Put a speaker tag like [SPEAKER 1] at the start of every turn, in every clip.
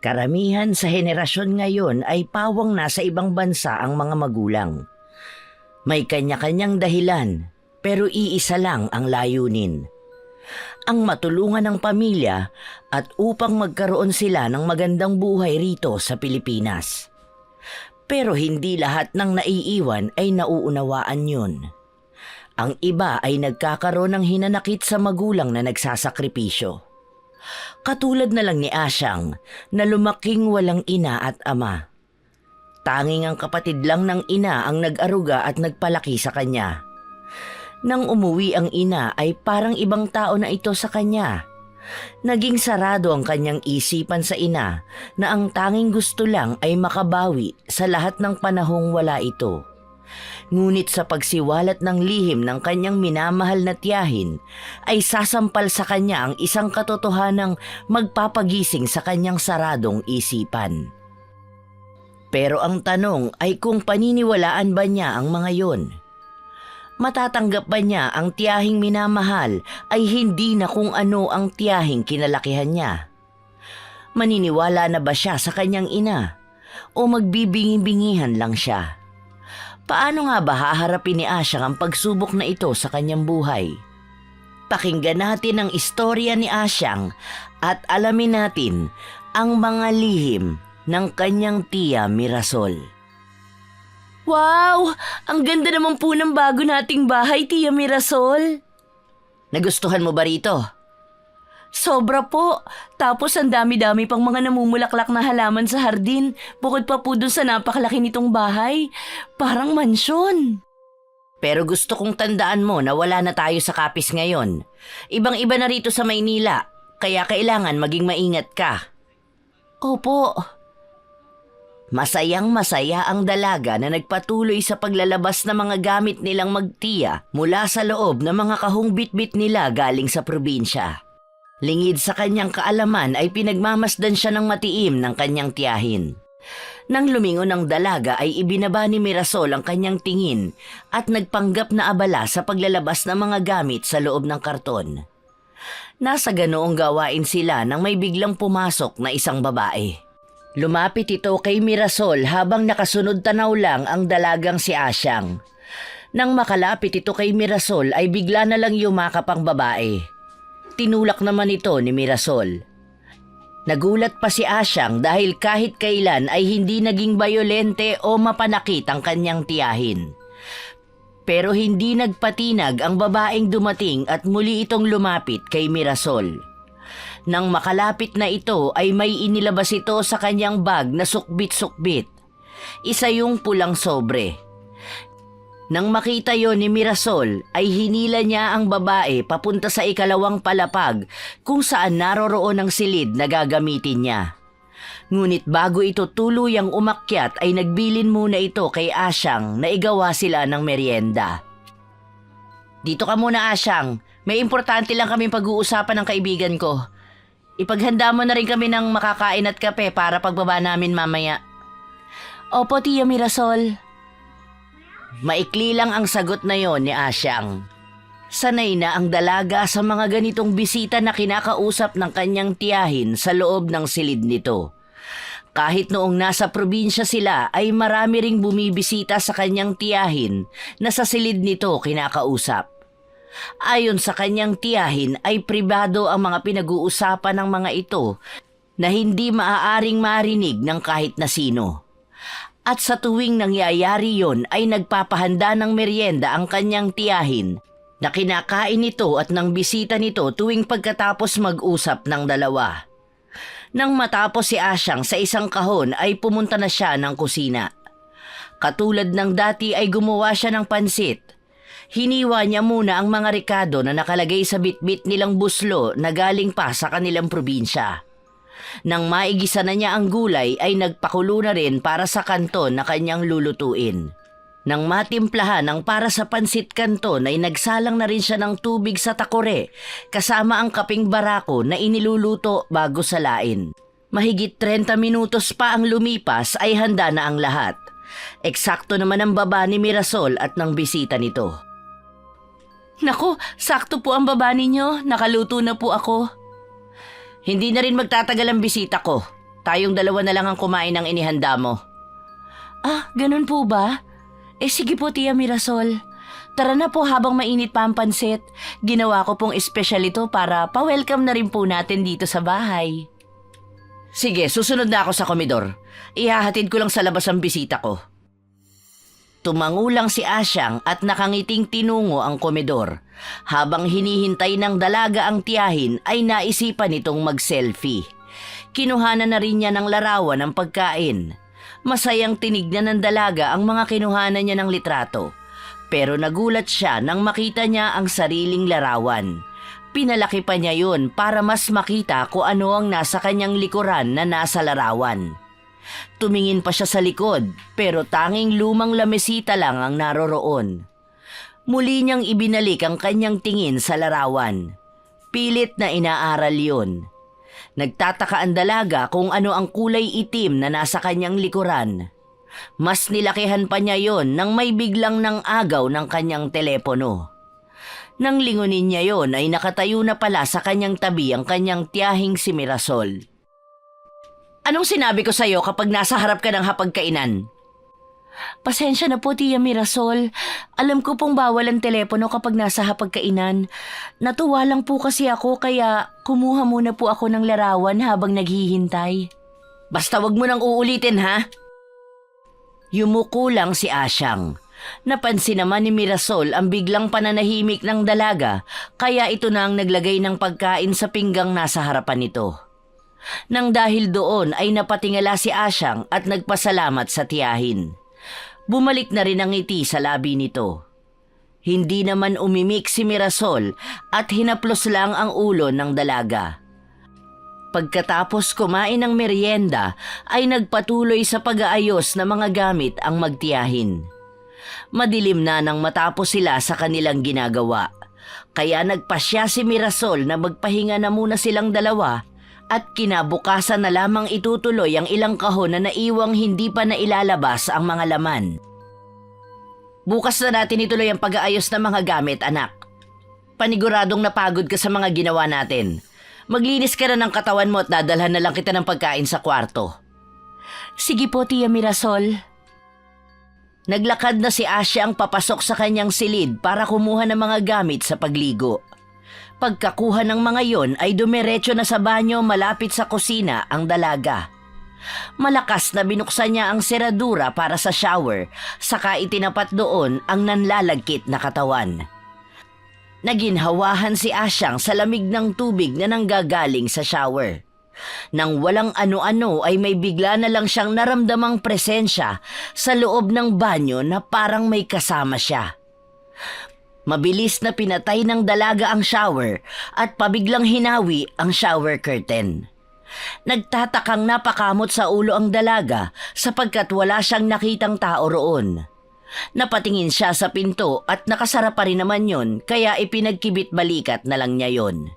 [SPEAKER 1] Karamihan sa henerasyon ngayon ay pawang nasa ibang bansa ang mga magulang. May kanya-kanyang dahilan, pero iisa lang ang layunin. Ang matulungan ng pamilya at upang magkaroon sila ng magandang buhay rito sa Pilipinas. Pero hindi lahat ng naiiwan ay nauunawaan yun. Ang iba ay nagkakaroon ng hinanakit sa magulang na nagsasakripisyo. Katulad na lang ni Asyang na lumaking walang ina at ama. Tanging ang kapatid lang ng ina ang nag-aruga at nagpalaki sa kanya. Nang umuwi ang ina ay parang ibang tao na ito sa kanya. Naging sarado ang kanyang isipan sa ina na ang tanging gusto lang ay makabawi sa lahat ng panahong wala ito. Ngunit sa pagsiwalat ng lihim ng kanyang minamahal na tiyahin, ay sasampal sa kanya ang isang katotohanang magpapagising sa kanyang saradong isipan. Pero ang tanong ay kung paniniwalaan ba niya ang mga yon? Matatanggap ba niya ang tiyahing minamahal ay hindi na kung ano ang tiyahing kinalakihan niya? Maniniwala na ba siya sa kanyang ina? O magbibingi-bingihan lang siya? Paano nga ba haharapin ni Asyang ang pagsubok na ito sa kanyang buhay? Pakinggan natin ang istorya ni Asyang at alamin natin ang mga lihim ng kanyang tiya Mirasol. Wow! Ang ganda naman po ng bago nating bahay, Tiya Mirasol. Nagustuhan mo ba rito? Sobra po. Tapos ang dami-dami pang mga namumulaklak na halaman sa hardin. Bukod pa po dun sa napakalaki nitong bahay. Parang mansyon. Pero gusto kong tandaan mo na wala na tayo sa Capiz ngayon. Ibang-iba na rito sa Maynila. Kaya kailangan maging maingat ka. Opo. Masayang-masaya ang dalaga na nagpatuloy sa paglalabas ng mga gamit nilang magtiya mula sa loob ng mga kahong bitbit nila galing sa probinsya. Lingid sa kanyang kaalaman ay pinagmamasdan siya ng matiim ng kanyang tiyahin. Nang lumingon ang dalaga ay ibinaba ni Mirasol ang kanyang tingin at nagpanggap na abala sa paglalabas ng mga gamit sa loob ng karton. Nasa ganoong gawain sila nang may biglang pumasok na isang babae. Lumapit ito kay Mirasol habang nakasunod tanaw lang ang dalagang si Asyang. Nang makalapit ito kay Mirasol ay bigla na lang yumakap ang babae. Tinulak naman ito ni Mirasol. Nagulat pa si Asyang dahil kahit kailan ay hindi naging bayolente o mapanakit ang kanyang tiyahin. Pero hindi nagpatinag ang babaeng dumating at muli itong lumapit kay Mirasol. Nang makalapit na ito ay may inilabas ito sa kanyang bag na sukbit-sukbit. Isa yung pulang sobre. Nang makita yon ni Mirasol ay hinila niya ang babae papunta sa ikalawang palapag kung saan naroroon ang silid na gagamitin niya. Ngunit bago ito tuluyang umakyat ay nagbilin muna ito kay Asyang na igawa sila ng merienda. Dito ka muna, Asyang. May importante lang kaming pag-uusapan ng kaibigan ko. Ipaghanda mo na rin kami ng makakain at kape para pagbaba namin mamaya. Opo, Tiya Mirasol. Maikli lang ang sagot na yon ni Asyang. Sanay na ang dalaga sa mga ganitong bisita na kinakausap ng kanyang tiyahin sa loob ng silid nito. Kahit noong nasa probinsya sila ay marami ring bumibisita sa kanyang tiyahin na sa silid nito kinakausap. Ayon sa kanyang tiyahin ay pribado ang mga pinag-uusapan ng mga ito na hindi maaaring marinig ng kahit na sino. At sa tuwing nangyayari yon ay nagpapahanda ng merienda ang kanyang tiyahin na kinakain nito at ng bisita nito tuwing pagkatapos mag-usap ng dalawa. Nang matapos si Asyang sa isang kahon ay pumunta na siya ng kusina. Katulad ng dati ay gumawa siya ng pansit. Hiniwa niya muna ang mga rekado na nakalagay sa bitbit nilang buslo na galing pa sa kanilang probinsya. Nang maigisa na niya ang gulay ay nagpakulo na rin para sa kanton na kanyang lulutuin. Nang matimplahan ang para sa pansit kanton ay nagsalang na rin siya ng tubig sa takore kasama ang kaping barako na iniluluto bago salain. Mahigit 30 minutos pa ang lumipas ay handa na ang lahat. Eksakto naman ang baba ni Mirasol at ng bisita nito. Naku, sakto po ang baba ninyo. Nakaluto na po ako. Hindi na rin magtatagal ang bisita ko. Tayong dalawa na lang ang kumain ng inihanda mo.
[SPEAKER 2] Ah, ganun po ba? Sige po, Tia Mirasol. Tara na po habang mainit pa ang pansit. Ginawa ko pong espesyal ito para pa-welcome na rin po natin dito sa bahay.
[SPEAKER 1] Sige, susunod na ako sa komedor. Ihahatid ko lang sa labas ang bisita ko. Tumangulang si Asyang at nakangiting tinungo ang komedor. Habang hinihintay ng dalaga ang tiyahin ay naisipan nitong mag-selfie. Kinuhanan na rin niya ng larawan ng pagkain. Masayang tinignan ng dalaga ang mga kinuhanan niya ng litrato. Pero nagulat siya nang makita niya ang sariling larawan. Pinalaki pa niya yun para mas makita kung ano ang nasa kanyang likuran na nasa larawan. Tumingin pa siya sa likod pero tanging lumang lamesita lang ang naroroon. Muli niyang ibinalik ang kanyang tingin sa larawan. Pilit na inaaral yun. Nagtataka ang dalaga kung ano ang kulay itim na nasa kanyang likuran. Mas nilakihan pa niya yon nang may biglang nang agaw ng kanyang telepono. Nang lingunin niya yon ay nakatayo na pala sa kanyang tabi ang kanyang tiyahing si Mirasol. Anong sinabi ko sa'yo kapag nasa harap ka ng hapagkainan?
[SPEAKER 2] Pasensya na po, Tia Mirasol. Alam ko pong bawal ang telepono kapag nasa hapagkainan. Natuwa lang po kasi ako kaya kumuha muna po ako ng larawan habang naghihintay.
[SPEAKER 1] Basta wag mo nang uulitin, ha? Yumuko lang si Asyang. Napansin naman ni Mirasol ang biglang pananahimik ng dalaga kaya ito na ang naglagay ng pagkain sa pinggang nasa harapan nito. Nang dahil doon ay napatingala si Asyang at nagpasalamat sa tiyahin. Bumalik na rin ang ngiti sa labi nito. Hindi naman umimik si Mirasol at hinaplos lang ang ulo ng dalaga. Pagkatapos kumain ng merienda ay nagpatuloy sa pag-aayos ng mga gamit ang magtiyahin. Madilim na nang matapos sila sa kanilang ginagawa. Kaya nagpasya si Mirasol na magpahinga na muna silang dalawa at kinabukasan na lamang itutuloy ang ilang kahon na naiwang hindi pa nailalabas ang mga laman. Bukas na natin ituloy ang pag-aayos ng mga gamit, anak. Paniguradong napagod ka sa mga ginawa natin. Maglinis ka na ng katawan mo at dadalhan na lang kita ng pagkain sa kwarto.
[SPEAKER 2] Sige po, Tia Mirasol.
[SPEAKER 1] Naglakad na si Asya ang papasok sa kanyang silid para kumuha ng mga gamit sa pagligo. Pagkakuha ng mga yon ay dumiretso na sa banyo malapit sa kusina ang dalaga. Malakas na binuksan niya ang seradura para sa shower, saka itinapat doon ang nanlalagkit na katawan. Naginhawahan si Asyang sa lamig ng tubig na nanggagaling sa shower. Nang walang ano-ano ay may bigla na lang siyang naramdamang presensya sa loob ng banyo na parang may kasama siya. Mabilis na pinatay ng dalaga ang shower at pabiglang hinawi ang shower curtain. Nagtatakang napakamot sa ulo ang dalaga sapagkat wala siyang nakitang tao roon. Napatingin siya sa pinto at nakasara pa rin naman yon kaya ipinagkibit balikat na lang niya yon.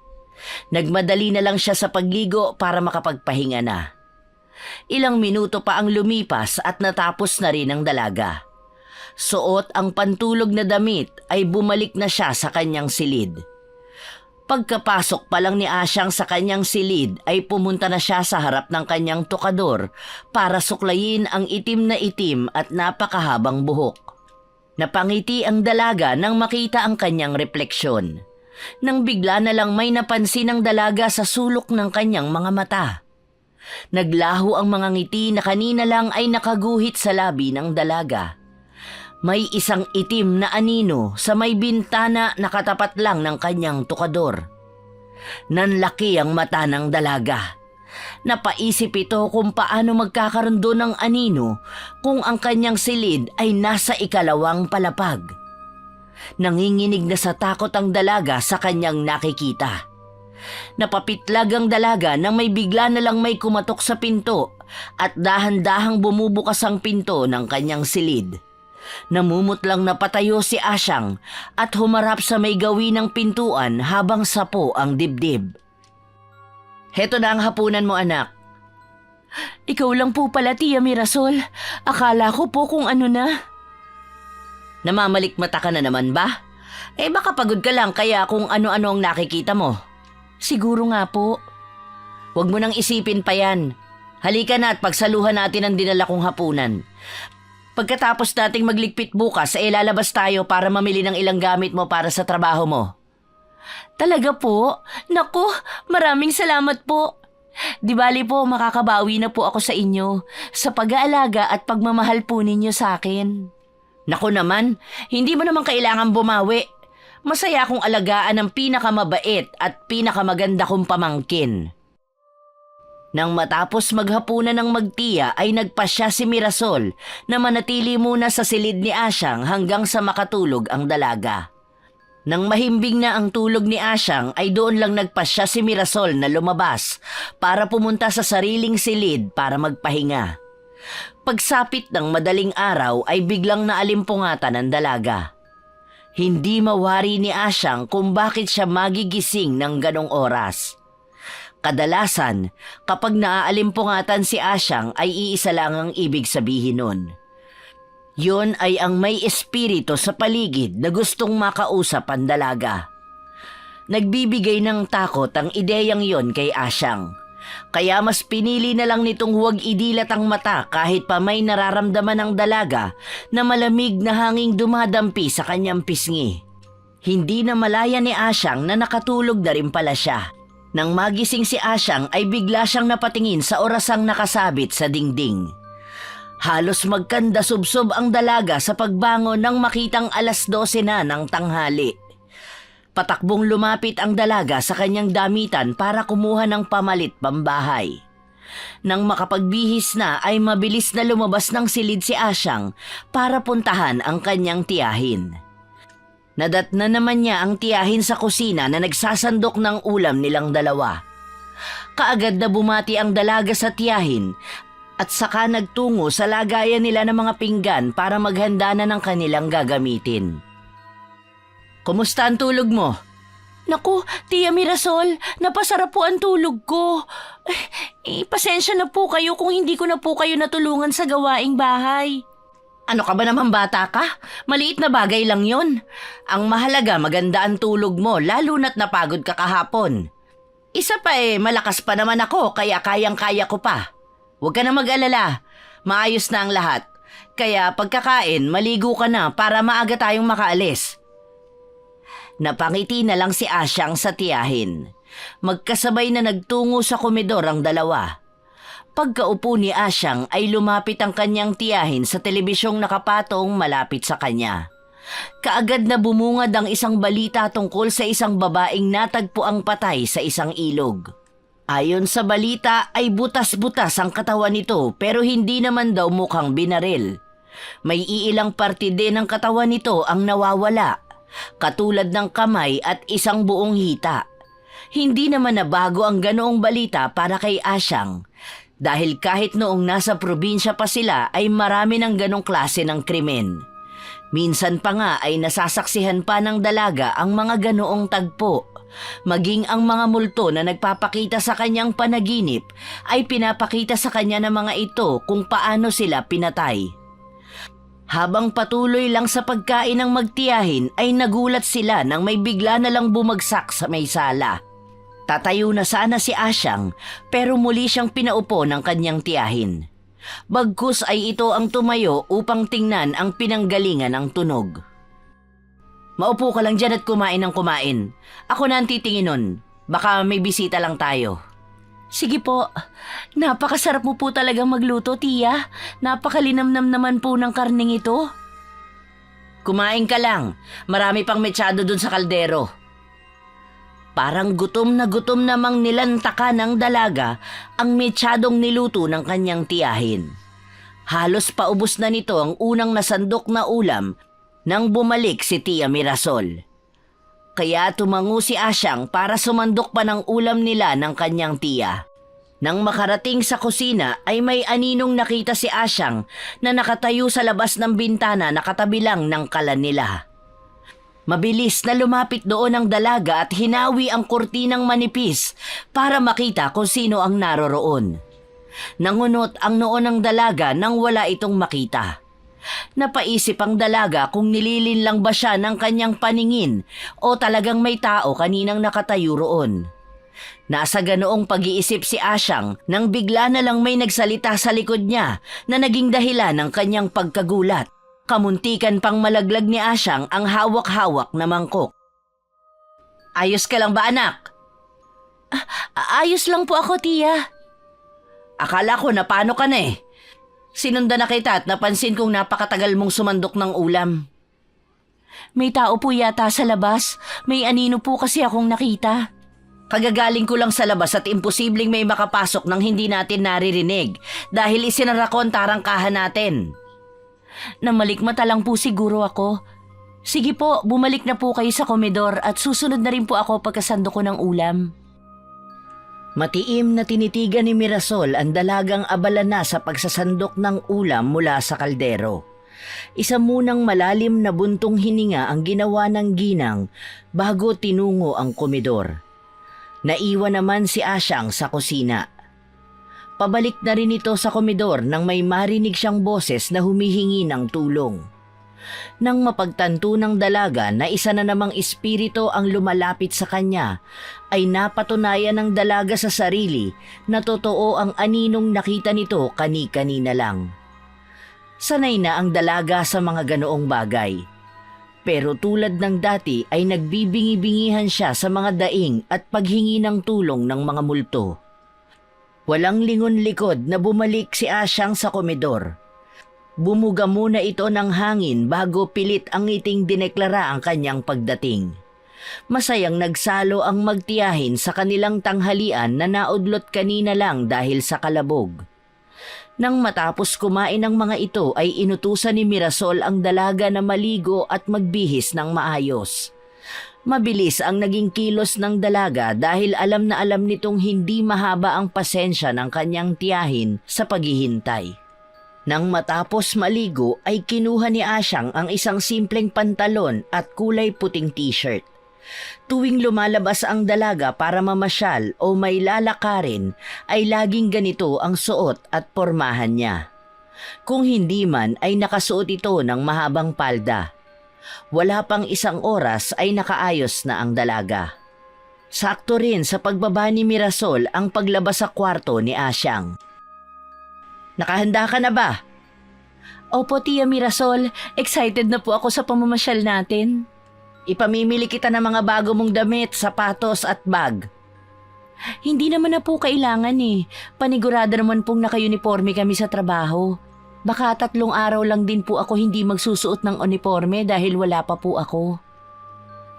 [SPEAKER 1] Nagmadali na lang siya sa pagligo para makapagpahinga na. Ilang minuto pa ang lumipas at natapos na rin ang dalaga. Suot ang pantulog na damit ay bumalik na siya sa kanyang silid. Pagkapasok pa lang ni Asyang sa kanyang silid ay pumunta na siya sa harap ng kanyang tukador para suklayin ang itim na itim at napakahabang buhok. Napangiti ang dalaga nang makita ang kanyang refleksyon. Nang bigla na lang may napansin ang dalaga sa sulok ng kanyang mga mata. Naglaho ang mga ngiti na kanina lang ay nakaguhit sa labi ng dalaga. May isang itim na anino sa may bintana na katapat lang ng kanyang tukador. Nanlaki ang mata ng dalaga. Napaisip ito kung paano magkakaroon doon ng anino kung ang kanyang silid ay nasa ikalawang palapag. Nanginginig na sa takot ang dalaga sa kanyang nakikita. Napapitlag ang dalaga nang may bigla na lang may kumatok sa pinto at dahan-dahang bumubukas ang pinto ng kanyang silid. Namumutlang napatayo si Asyang at humarap sa may gawin ng pintuan habang sapo ang dibdib. Heto na ang hapunan mo, anak.
[SPEAKER 2] Ikaw lang po pala, Tia Mirasol. Akala ko po kung ano na.
[SPEAKER 1] Namamalikmata ka na naman ba? Baka pagod ka lang kaya kung ano-ano ang nakikita mo.
[SPEAKER 2] Siguro nga po.
[SPEAKER 1] Huwag mo nang isipin pa yan. Halika na at pagsaluhan natin ang dinala kong hapunan. Pagkatapos nating magligpit bukas, ay lalabas tayo para mamili ng ilang gamit mo para sa trabaho mo.
[SPEAKER 2] Talaga po? Naku, maraming salamat po. Di bali po, makakabawi na po ako sa inyo sa pag-aalaga at pagmamahal po ninyo sa akin.
[SPEAKER 1] Naku naman, hindi mo naman kailangan bumawi. Masaya akong alagaan ang pinakamabait at pinakamaganda kong pamangkin. Nang matapos maghapunan ng magtiya ay nagpasya si Mirasol na manatili muna sa silid ni Asyang hanggang sa makatulog ang dalaga. Nang mahimbing na ang tulog ni Asyang ay doon lang nagpasya si Mirasol na lumabas para pumunta sa sariling silid para magpahinga. Pagsapit ng madaling araw ay biglang naalimpungatan ang dalaga. Hindi mawari ni Asyang kung bakit siya magigising ng ganong oras. Kadalasan, kapag naalimpungatan si Asyang ay iisa lang ang ibig sabihin nun. Yun ay ang may espiritu sa paligid na gustong makausap ang dalaga. Nagbibigay ng takot ang ideyang yon kay Asyang. Kaya mas pinili na lang nitong huwag idilat ang mata kahit pa may nararamdaman ang dalaga na malamig na hanging dumadampi sa kanyang pisngi. Hindi na malaya ni Asyang na nakatulog na rin pala siya. Nang magising si Asyang ay bigla siyang napatingin sa orasang nakasabit sa dingding. Halos magkanda-subsob ang dalaga sa pagbangon nang makitang 12:00 na ng tanghali. Patakbong lumapit ang dalaga sa kanyang damitan para kumuha ng pamalit pambahay. Nang makapagbihis na ay mabilis na lumabas ng silid si Asyang para puntahan ang kanyang tiyahin. Nadatna naman niya ang tiyahin sa kusina na nagsasandok ng ulam nilang dalawa. Kaagad na bumati ang dalaga sa tiyahin at saka nagtungo sa lagayan nila ng mga pinggan para maghanda na ng kanilang gagamitin. Kumusta ang tulog mo?
[SPEAKER 2] Naku, Tia Mirasol, napasarap po ang tulog ko. Pasensya na po kayo kung hindi ko na po kayo natulungan sa gawaing bahay.
[SPEAKER 1] Ano ka ba naman bata ka? Maliit na bagay lang yon. Ang mahalaga maganda ang tulog mo lalo na't napagod ka kahapon. Isa pa malakas pa naman ako kaya kayang-kaya ko pa. Huwag ka na mag-alala. Maayos na ang lahat. Kaya pagkakain, maligo ka na para maaga tayong makaalis. Napangiti na lang si Asyang sa tiyahin. Magkasabay na nagtungo sa komedor ang dalawa. Pagkaupo ni Asyang ay lumapit ang kanyang tiyahin sa telebisyong nakapatong malapit sa kanya. Kaagad na bumungad ang isang balita tungkol sa isang babaeng natagpo ang patay sa isang ilog. Ayon sa balita ay butas-butas ang katawan nito pero hindi naman daw mukhang binaril. May iilang parte din ng katawan nito ang nawawala, katulad ng kamay at isang buong hita. Hindi naman nabago ang ganoong balita para kay Asyang. Dahil kahit noong nasa probinsya pa sila ay marami ng ganong klase ng krimen. Minsan pa nga ay nasasaksihan pa ng dalaga ang mga ganoong tagpo. Maging ang mga multo na nagpapakita sa kanyang panaginip ay pinapakita sa kanya ng mga ito kung paano sila pinatay. Habang patuloy lang sa pagkain ng magtiyahin ay nagulat sila nang may bigla na lang bumagsak sa may sala. Tatayo na sana si Asyang pero muli siyang pinaupo ng kanyang tiyahin. Bagkus ay ito ang tumayo upang tingnan ang pinanggalingan ng tunog. Maupo ka lang dyan at kumain ng kumain. Ako na ang titingin nun. Baka may bisita lang tayo.
[SPEAKER 2] Sige po. Napakasarap mo po talagang magluto, Tia. Napakalinamnam naman po ng karning ito.
[SPEAKER 1] Kumain ka lang. Marami pang metsado dun sa kaldero. Parang gutom namang nilantaka ng dalaga ang metsadong niluto ng kanyang tiyahin. Halos paubos na nito ang unang nasandok na ulam nang bumalik si Tia Mirasol. Kaya tumango si Asyang para sumandok pa ng ulam nila ng kanyang tiya. Nang makarating sa kusina ay may aninong nakita si Asyang na nakatayo sa labas ng bintana na katabi lang ng kalan nila. Mabilis na lumapit doon ang dalaga at hinawi ang kurtinang manipis para makita kung sino ang naroroon. Nangunot ang noo ng dalaga nang wala itong makita. Napaisip ang dalaga kung nililin lang ba siya ng kanyang paningin o talagang may tao kaninang nakatayo roon. Nasa ganoong pag-iisip si Asyang nang bigla na lang may nagsalita sa likod niya na naging dahilan ng kanyang pagkagulat. Kamuntikan pang malaglag ni Asyang ang hawak-hawak na mangkok. Ayos ka lang ba, anak?
[SPEAKER 2] Ayos lang po ako, tiya.
[SPEAKER 1] Akala ko na paano ka na eh. Sinundan na kita at napansin kong napakatagal mong sumandok ng ulam.
[SPEAKER 2] May tao po yata sa labas. May anino po kasi akong nakita.
[SPEAKER 1] Kagagaling ko lang sa labas at imposibleng may makapasok nang hindi natin naririnig dahil isinara ko ang tarangkahan natin.
[SPEAKER 2] Namalikmata lang po siguro ako. Sige po, bumalik na po kayo sa komedor at susunod na rin po ako pagkasando ko ng ulam.
[SPEAKER 1] Matiim na tinitigan ni Mirasol ang dalagang abala na sa pagsasandok ng ulam mula sa kaldero. Isa munang malalim na buntong hininga ang ginawa ng ginang bago tinungo ang komedor. Naiwan naman si Asyang sa kusina. Pabalik na rin ito sa komedor nang may marinig siyang boses na humihingi ng tulong. Nang mapagtanto ng dalaga na isa na namang espiritu ang lumalapit sa kanya, ay napatunayan ng dalaga sa sarili na totoo ang aninong nakita nito kani-kanina lang. Sanay na ang dalaga sa mga ganoong bagay. Pero tulad ng dati ay nagbibingi-bingihan siya sa mga daing at paghingi ng tulong ng mga multo. Walang lingon-likod na bumalik si Asyang sa komedor. Bumuga muna ito ng hangin bago pilit ang ngiting dineklara ang kanyang pagdating. Masayang nagsalo ang magtiyahin sa kanilang tanghalian na naudlot kanina lang dahil sa kalabog. Nang matapos kumain ng mga ito ay inutusan ni Mirasol ang dalaga na maligo at magbihis ng maayos. Mabilis ang naging kilos ng dalaga dahil alam na alam nitong hindi mahaba ang pasensya ng kanyang tiyahin sa paghihintay. Nang matapos maligo ay kinuha ni Asyang ang isang simpleng pantalon at kulay puting t-shirt. Tuwing lumalabas ang dalaga para mamasyal o may lalakarin ay laging ganito ang suot at pormahan niya. Kung hindi man ay nakasuot ito ng mahabang palda. Wala pang isang oras ay nakaayos na ang dalaga. Sakto rin sa pagbaba ni Mirasol ang paglabas sa kwarto ni Asyang. Nakahanda ka na ba?
[SPEAKER 2] Opo, Tia Mirasol. Excited na po ako sa pamamasyal natin.
[SPEAKER 1] Ipamimili kita ng mga bago mong damit, sapatos at bag.
[SPEAKER 2] Hindi naman na po kailangan eh. Panigurado naman pong naka-uniforme kami sa trabaho. Baka 3 araw lang din po ako hindi magsusuot ng uniforme dahil wala pa po ako.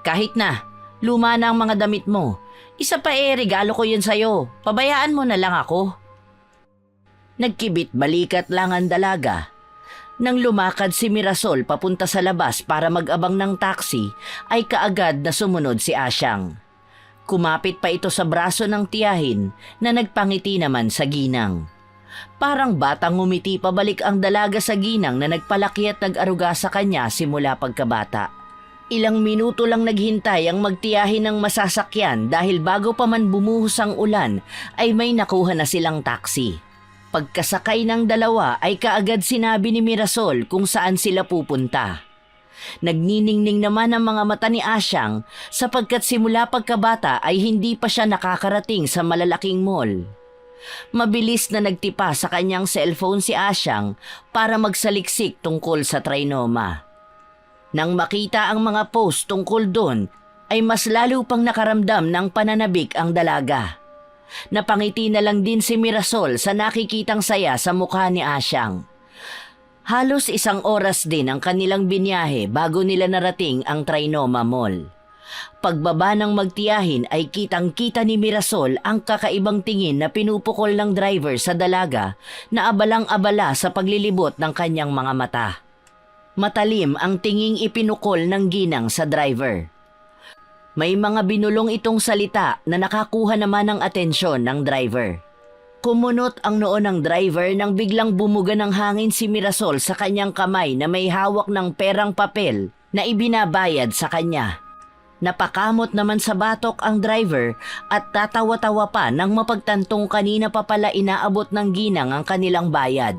[SPEAKER 1] Kahit na, luma na ang mga damit mo. Isa pa regalo ko yun sa'yo. Pabayaan mo na lang ako. Nagkibit balikat lang ang dalaga. Nang lumakad si Mirasol papunta sa labas para mag-abang ng taxi, ay kaagad na sumunod si Asyang. Kumapit pa ito sa braso ng tiyahin na nagpangiti naman sa ginang. Parang batang ngumiti pabalik ang dalaga sa ginang na nagpalaki at nag-aruga sa kanya simula pagkabata. Ilang minuto lang naghintay ang magtiyahin ng masasakyan dahil bago pa man bumuhos ang ulan ay may nakuha na silang taxi. Pagkasakay ng dalawa ay kaagad sinabi ni Mirasol kung saan sila pupunta. Nagniningning naman ang mga mata ni Asyang sapagkat simula pagkabata ay hindi pa siya nakakarating sa malalaking mall. Mabilis na nagtipa sa kanyang cellphone si Asyang para magsaliksik tungkol sa Trinoma. Nang makita ang mga post tungkol doon ay mas lalo pang nakaramdam ng pananabik ang dalaga. Napangiti na lang din si Mirasol sa nakikitang saya sa mukha ni Asyang. Halos 1 oras din ang kanilang binyahe bago nila narating ang Trinoma Mall. Pagbaba ng magtiyahin ay kitang-kita ni Mirasol ang kakaibang tingin na pinupukol ng driver sa dalaga na abalang-abala sa paglilibot ng kanyang mga mata. Matalim ang tinging ipinukol ng ginang sa driver. May mga binulong itong salita na nakakuha naman ng atensyon ng driver. Kumunot ang noo ng driver nang biglang bumuga ng hangin si Mirasol sa kanyang kamay na may hawak ng perang papel na ibinabayad sa kanya. Napakamot naman sa batok ang driver at tatawa-tawa pa nang mapagtantong kanina pa pala inaabot ng ginang ang kanilang bayad.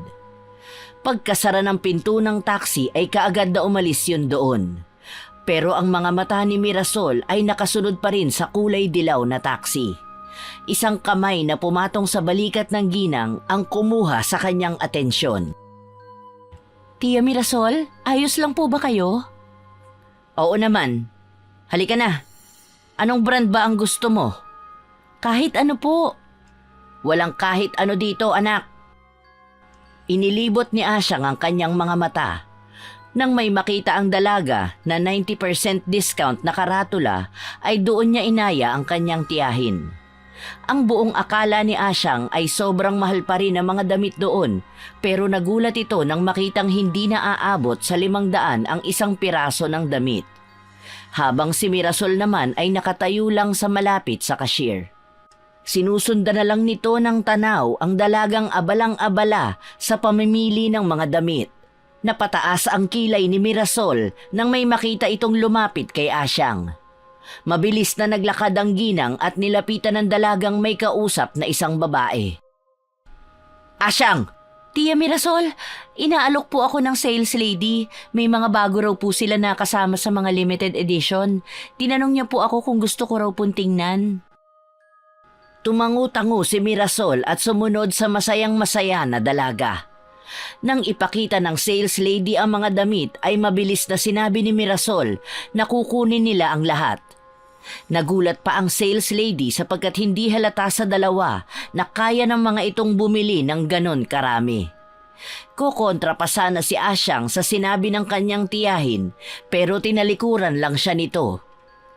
[SPEAKER 1] Pagkasara ng pinto ng taxi ay kaagad na umalis yun doon. Pero ang mga mata ni Mirasol ay nakasunod pa rin sa kulay dilaw na taxi. Isang kamay na pumatong sa balikat ng ginang ang kumuha sa kanyang atensyon.
[SPEAKER 2] Tia Mirasol, ayos lang po ba kayo?
[SPEAKER 1] Oo naman. Halika na. Anong brand ba ang gusto mo?
[SPEAKER 2] Kahit ano po.
[SPEAKER 1] Walang kahit ano dito, anak. Inilibot ni Asyang ang kanyang mga mata. Nang may makita ang dalaga na 90% discount na karatula, ay doon niya inaya ang kanyang tiyahin. Ang buong akala ni Asyang ay sobrang mahal pa rin ang mga damit doon, pero nagulat ito nang makitang hindi na aabot sa 500 ang isang piraso ng damit. Habang si Mirasol naman ay nakatayo lang sa malapit sa cashier. Sinusundan na lang nito ng tanaw ang dalagang abalang-abala sa pamimili ng mga damit. Napataas ang kilay ni Mirasol nang may makita itong lumapit kay Asyang. Mabilis na naglakad ang ginang at nilapitan ng dalagang may kausap na isang babae. Asyang!
[SPEAKER 2] Tia Mirasol, inaalok po ako ng sales lady. May mga bago raw po sila na kasama sa mga limited edition. Tinanong niya po ako kung gusto ko raw pong tingnan.
[SPEAKER 1] Tumangu-tango si Mirasol at sumunod sa masayang-masaya na dalaga. Nang ipakita ng sales lady ang mga damit ay mabilis na sinabi ni Mirasol na kukunin nila ang lahat. Nagulat pa ang sales lady sapagkat hindi halata sa dalawa na kaya ng mga itong bumili ng ganon karami. Kukontra pa sana si Asyang sa sinabi ng kanyang tiyahin pero tinalikuran lang siya nito.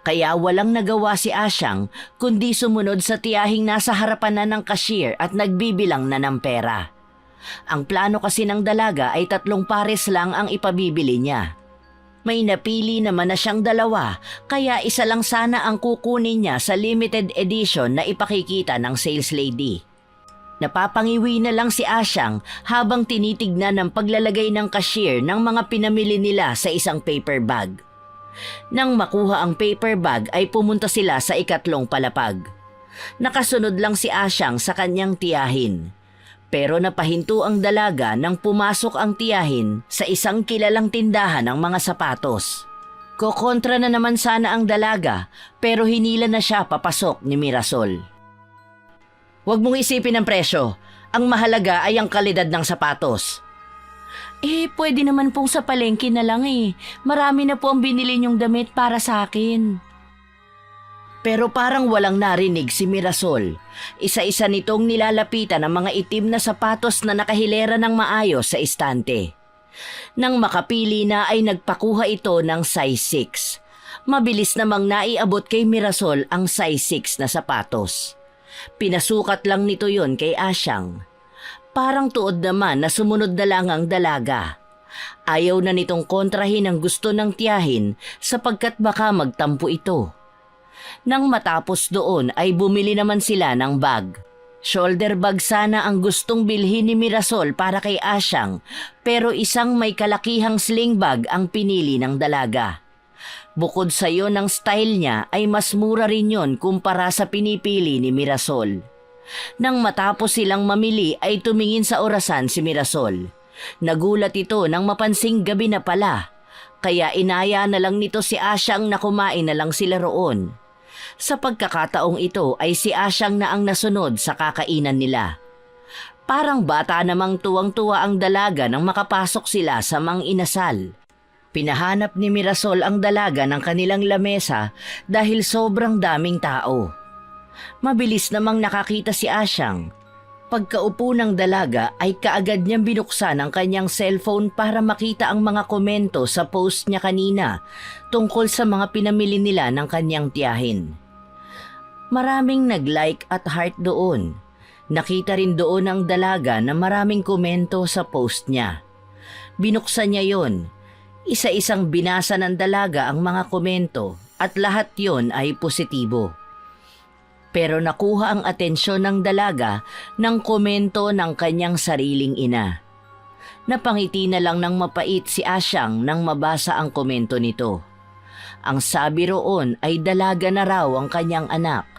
[SPEAKER 1] Kaya walang nagawa si Asyang kundi sumunod sa tiyahing nasa harapan na ng cashier at nagbibilang na ng pera. Ang plano kasi ng dalaga ay 3 pares lang ang ipabibili niya. May napili naman na siyang 2, kaya isa lang sana ang kukunin niya sa limited edition na ipakikita ng sales lady. Napapangiwi na lang si Asyang habang tinitignan ang paglalagay ng cashier ng mga pinamili nila sa isang paper bag. Nang makuha ang paper bag ay pumunta sila sa 3 palapag. Nakasunod lang si Asyang sa kanyang tiyahin. Pero napahinto ang dalaga nang pumasok ang tiyahin sa isang kilalang tindahan ng mga sapatos. Kokontra na naman sana ang dalaga pero hinila na siya papasok ni Mirasol. Huwag mong isipin ang presyo. Ang mahalaga ay ang kalidad ng sapatos.
[SPEAKER 2] Pwede naman pong sa palengke na lang eh. Marami na po ang binili niyong damit para sa akin.
[SPEAKER 1] Pero parang walang narinig si Mirasol. Isa-isa nitong nilalapitan ang mga itim na sapatos na nakahilera ng maayos sa istante. Nang makapili na ay nagpakuha ito ng size 6. Mabilis namang naiabot kay Mirasol ang size 6 na sapatos. Pinasukat lang nito yon kay Asyang. Parang tuod naman na sumunod na lang ang dalaga. Ayaw na nitong kontrahin ang gusto ng tiyahin sapagkat baka magtampo ito. Nang matapos doon ay bumili naman sila ng bag. Shoulder bag sana ang gustong bilhin ni Mirasol para kay Asyang pero isang may kalakihang sling bag ang pinili ng dalaga. Bukod sa iyo ng style niya ay mas mura rin yon kumpara sa pinipili ni Mirasol. Nang matapos silang mamili ay tumingin sa orasan si Mirasol. Nagulat ito nang mapansing gabi na pala. Kaya inaya na lang nito si Asyang na kumain na lang sila roon. Sa pagkakataong ito ay si Asyang na ang nasunod sa kakainan nila. Parang bata namang tuwang-tuwa ang dalaga nang makapasok sila sa mang-inasal. Pinahanap ni Mirasol ang dalaga ng kanilang lamesa dahil sobrang daming tao. Mabilis namang nakakita si Asyang. Pagkaupo ng dalaga ay kaagad niyang binuksan ang kanyang cellphone para makita ang mga komento sa post niya kanina tungkol sa mga pinamili nila ng kanyang tiyahin. Maraming nag-like at heart doon. Nakita rin doon ang dalaga na maraming komento sa post niya. Binuksan niya yon. Isa-isang binasa ng dalaga ang mga komento at lahat yon ay positibo. Pero nakuha ang atensyon ng dalaga ng komento ng kanyang sariling ina. Napangiti na lang ng mapait si Asyang nang mabasa ang komento nito. Ang sabi roon ay dalaga na raw ang kanyang anak.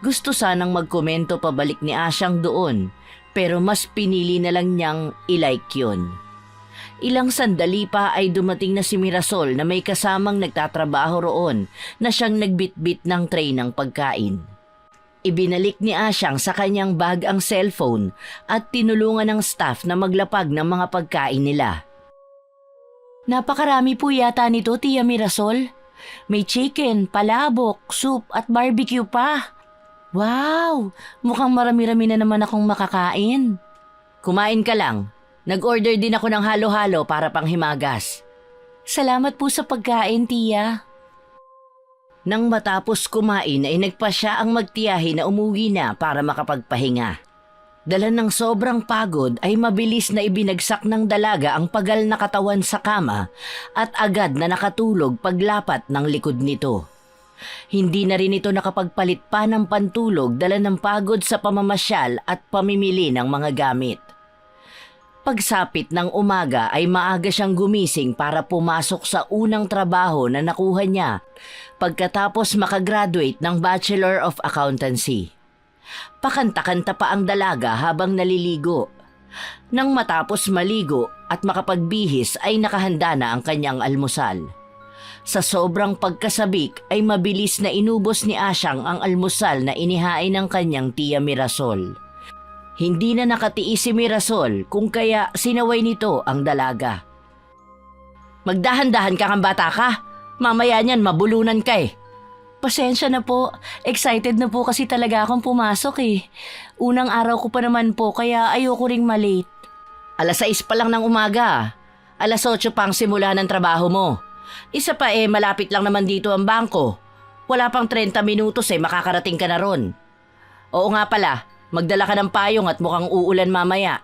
[SPEAKER 1] Gusto sanang magkomento pabalik ni Asyang doon pero mas pinili na lang niyang ilike yun. Ilang sandali pa ay dumating na si Mirasol na may kasamang nagtatrabaho roon na siyang nagbitbit ng tray ng pagkain. Ibinalik ni Asyang sa kanyang bag ang cellphone at tinulungan ng staff na maglapag ng mga pagkain nila.
[SPEAKER 2] Napakarami po yata nito, Tia Mirasol. May chicken, palabok, soup at barbecue pa. Wow! Mukhang marami-rami na naman akong makakain.
[SPEAKER 1] Kumain ka lang. Nag-order din ako ng halo-halo para panghimagas.
[SPEAKER 2] Salamat po sa pagkain, Tia.
[SPEAKER 1] Nang matapos kumain ay nagpasya ang magtiyahin na umuwi na para makapagpahinga. Dala ng sobrang pagod ay mabilis na ibinagsak ng dalaga ang pagal na katawan sa kama at agad na nakatulog paglapat ng likod nito. Hindi na rin ito nakapagpalit pa ng pantulog dala ng pagod sa pamamasyal at pamimili ng mga gamit. Pagsapit ng umaga ay maaga siyang gumising para pumasok sa unang trabaho na nakuha niya pagkatapos makagraduate ng Bachelor of Accountancy. Pakanta-kanta pa ang dalaga habang naliligo. Nang matapos maligo at makapagbihis ay nakahanda na ang kanyang almusal. Sa sobrang pagkasabik ay mabilis na inubos ni Asyang ang almusal na inihain ng kanyang Tia Mirasol. Hindi na nakatiis si Mirasol kung kaya sinaway nito ang dalaga. Magdahan-dahan ka kang bata ka. Mamaya niyan mabulunan ka eh.
[SPEAKER 2] Pasensya na po. Excited na po kasi talaga akong pumasok eh. Unang araw ko pa naman po kaya ayoko ring malate.
[SPEAKER 1] 6:00 pa lang ng umaga. 8:00 pa ang simula ng trabaho mo. Isa pa malapit lang naman dito ang bangko. Wala pang 30 minutos makakarating ka na ron. Oo nga pala, magdala ka ng payong at mukhang uulan mamaya.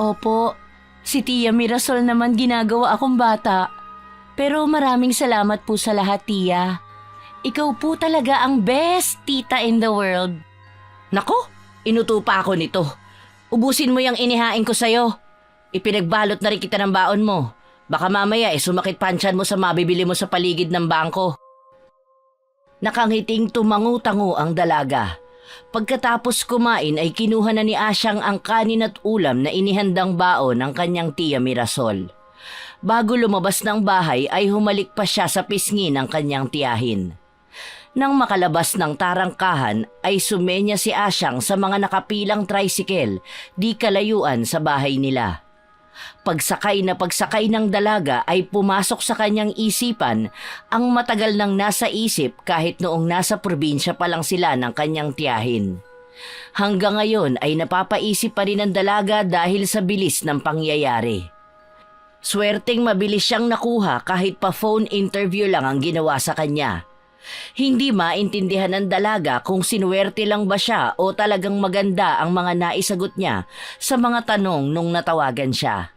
[SPEAKER 2] Opo, si Tia Mirasol naman ginagawa akong bata. Pero maraming salamat po sa lahat, Tia. Ikaw po talaga ang best tita in the world.
[SPEAKER 1] Nako, inuto pa ako nito. Ubusin mo yung inihain ko sa'yo. Ipinagbalot na rin kita ng baon mo. Baka mamaya sumakit pansyan mo sa mabibili mo sa paligid ng bangko. Nakangiting tumangu-tango ang dalaga. Pagkatapos kumain ay kinuha na ni Asyang ang kanin at ulam na inihandang baon ng kanyang Tia Mirasol. Bago lumabas ng bahay ay humalik pa siya sa pisngi ng kanyang tiyahin. Nang makalabas ng tarangkahan ay sumenya si Asyang sa mga nakapilang tricycle di kalayuan sa bahay nila. Pagsakay ng dalaga ay pumasok sa kanyang isipan ang matagal nang nasa isip kahit noong nasa probinsya pa lang sila ng kanyang tiyahin. Hanggang ngayon ay napapaisip pa rin ang dalaga dahil sa bilis ng pangyayari. Swerteng mabilis siyang nakuha kahit pa phone interview lang ang ginawa sa kanya. Hindi maintindihan ng dalaga kung sinuwerte lang ba siya o talagang maganda ang mga naisagot niya sa mga tanong nung natawagan siya.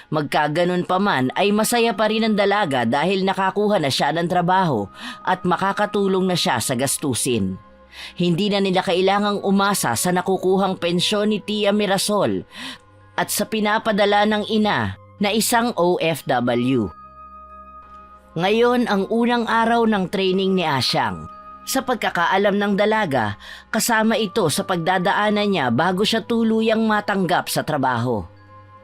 [SPEAKER 1] Magkaganon pa man ay masaya pa rin ang dalaga dahil nakakuha na siya ng trabaho at makakatulong na siya sa gastusin. Hindi na nila kailangang umasa sa nakukuhang pensyon ni Tia Mirasol at sa pinapadala ng ina na isang OFW. Ngayon ang unang araw ng training ni Asyang. Sa pagkakaalam ng dalaga, kasama ito sa pagdadaanan niya bago siya tuluyang matanggap sa trabaho.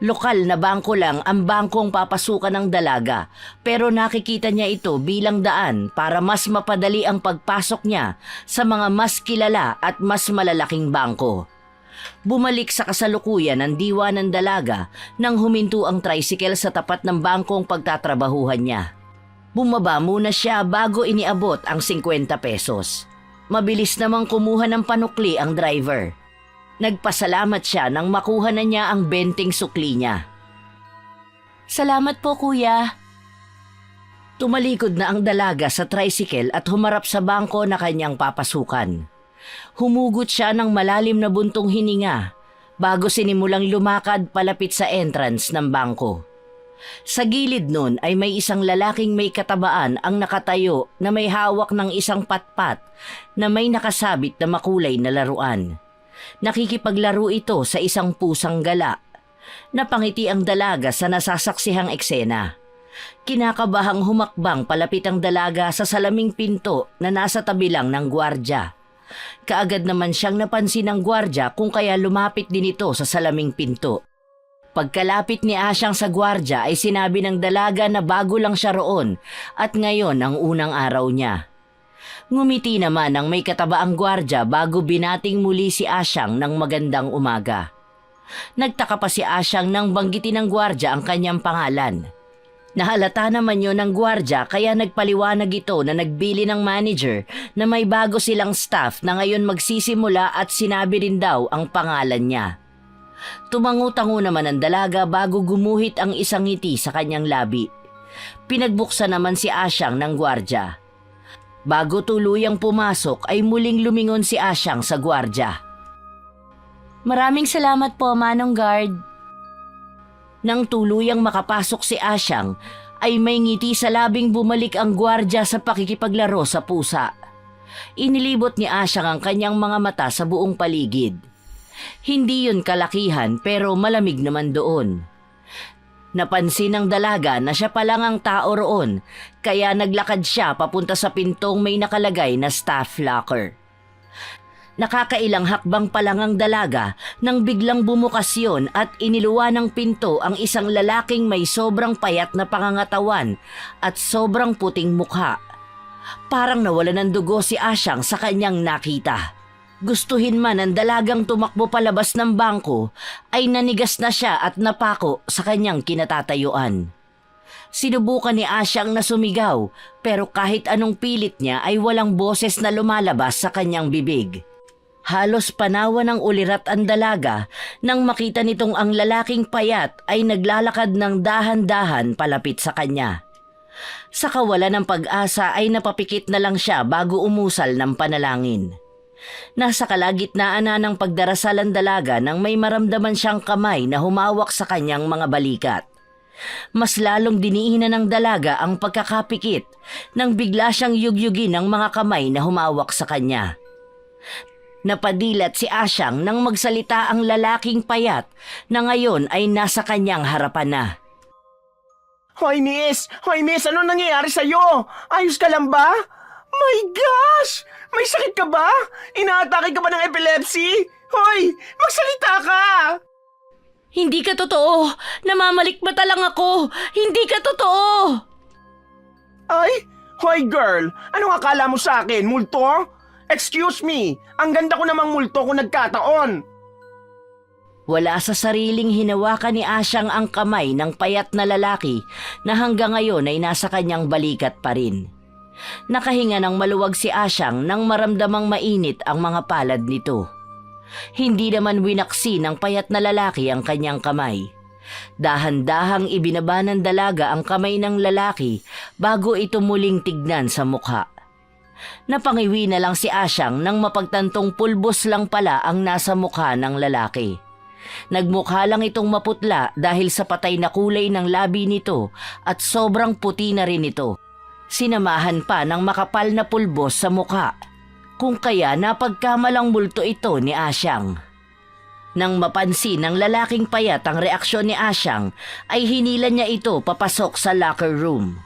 [SPEAKER 1] Lokal na bangko lang ang bangkong papasukan ng dalaga pero nakikita niya ito bilang daan para mas mapadali ang pagpasok niya sa mga mas kilala at mas malalaking bangko. Bumalik sa kasalukuyan ang diwa ng dalaga nang huminto ang tricycle sa tapat ng bangkong pagtatrabahuhan niya. Bumaba muna siya bago iniabot ang 50 pesos. Mabilis namang kumuha ng panukli ang driver. Nagpasalamat siya nang makuha na niya ang 20 sukli niya.
[SPEAKER 2] Salamat po, Kuya.
[SPEAKER 1] Tumalikod na ang dalaga sa tricycle at humarap sa bangko na kanyang papasukan. Humugot siya ng malalim na buntong hininga bago sinimulang lumakad palapit sa entrance ng bangko. Sa gilid nun ay may isang lalaking may katabaan ang nakatayo na may hawak ng isang patpat na may nakasabit na makulay na laruan. Nakikipaglaro ito sa isang pusang gala. Napangiti ang dalaga sa nasasaksihang eksena. Kinakabahang humakbang palapit ang dalaga sa salaming pinto na nasa tabi lang ng gwardya. Kaagad naman siyang napansin ng gwardya kung kaya lumapit din ito sa salaming pinto. Pagkalapit ni Asyang sa gwardya ay sinabi ng dalaga na bago lang siya roon at ngayon ang unang araw niya. Ngumiti naman ang may katabaang gwardya bago binating muli si Asyang ng magandang umaga. Nagtaka pa si Asyang nang banggitin ng gwardya ang kanyang pangalan. Nahalata naman yon ng gwardya kaya nagpaliwanag ito na nagbili ng manager na may bago silang staff na ngayon magsisimula at sinabi rin daw ang pangalan niya. Tumangu-tango naman ang dalaga bago gumuhit ang isang ngiti sa kanyang labi. Pinagbuksan naman si Asyang ng gwardya. Bago tuluyang pumasok ay muling lumingon si Asyang sa gwardya.
[SPEAKER 2] Maraming salamat po, Manong Guard.
[SPEAKER 1] Nang tuluyang makapasok si Asyang, ay may ngiti sa labing bumalik ang gwardya sa pakikipaglaro sa pusa. Inilibot ni Asyang ang kanyang mga mata sa buong paligid. Hindi yun kalakihan pero malamig naman doon. Napansin ng dalaga na siya pa lang ang tao roon, kaya naglakad siya papunta sa pintong may nakalagay na staff locker. Nakakailang hakbang pa lang ang dalaga nang biglang bumukas yun at iniluwa ng pinto ang isang lalaking may sobrang payat na pangangatawan at sobrang puting mukha. Parang nawala ng dugo si Asyang sa kanyang nakita. Gustuhin man ang dalagang tumakbo palabas ng bangko, ay nanigas na siya at napako sa kanyang kinatatayuan. Sinubukan ni Asyang na sumigaw, pero kahit anong pilit niya ay walang boses na lumalabas sa kanyang bibig. Halos panawa ng ulirat ang dalaga nang makita nitong ang lalaking payat ay naglalakad ng dahan-dahan palapit sa kanya. Sa kawalan ng pag-asa ay napapikit na lang siya bago umusal ng panalangin. Nasa kalagitnaan na ng pagdarasal ang dalaga nang may maramdaman siyang kamay na humawak sa kanyang mga balikat. Mas lalong diniinan ng dalaga ang pagkakapikit nang bigla siyang yugyugin ng mga kamay na humawak sa kanya. Napadilat si Asyang nang magsalita ang lalaking payat na ngayon ay nasa kanyang harapan na.
[SPEAKER 3] Hoy miss! Hoy miss! Ano nangyayari sa'yo? Ayos ka lang ba? My gosh! May sakit ka ba? Inaatake ka ba ng epilepsy? Hoy! Magsalita ka!
[SPEAKER 2] Hindi ka totoo! Namamalikmata lang ako! Hindi ka totoo!
[SPEAKER 3] Ay! Hoy girl! Anong akala mo sa akin? Multo? Excuse me! Ang ganda ko namang multo kung nagkataon!
[SPEAKER 1] Wala sa sariling hinawakan ni Asyang ang kamay ng payat na lalaki na hanggang ngayon ay nasa kanyang balikat pa rin. Nakahinga ng maluwag si Asyang nang maramdamang mainit ang mga palad nito. Hindi naman winaksi ng payat na lalaki ang kanyang kamay. Dahan-dahang ibinaba ng dalaga ang kamay ng lalaki bago ito muling tignan sa mukha. Napangiwi na lang si Asyang nang mapagtantong pulbos lang pala ang nasa mukha ng lalaki. Nagmukha lang itong maputla dahil sa patay na kulay ng labi nito at sobrang puti na rin ito. Sinamahan pa ng makapal na pulbos sa mukha, kung kaya napagkamalang multo ito ni Asyang. Nang mapansin ng lalaking payat ang reaksyon ni Asyang, ay hinila niya ito papasok sa locker room.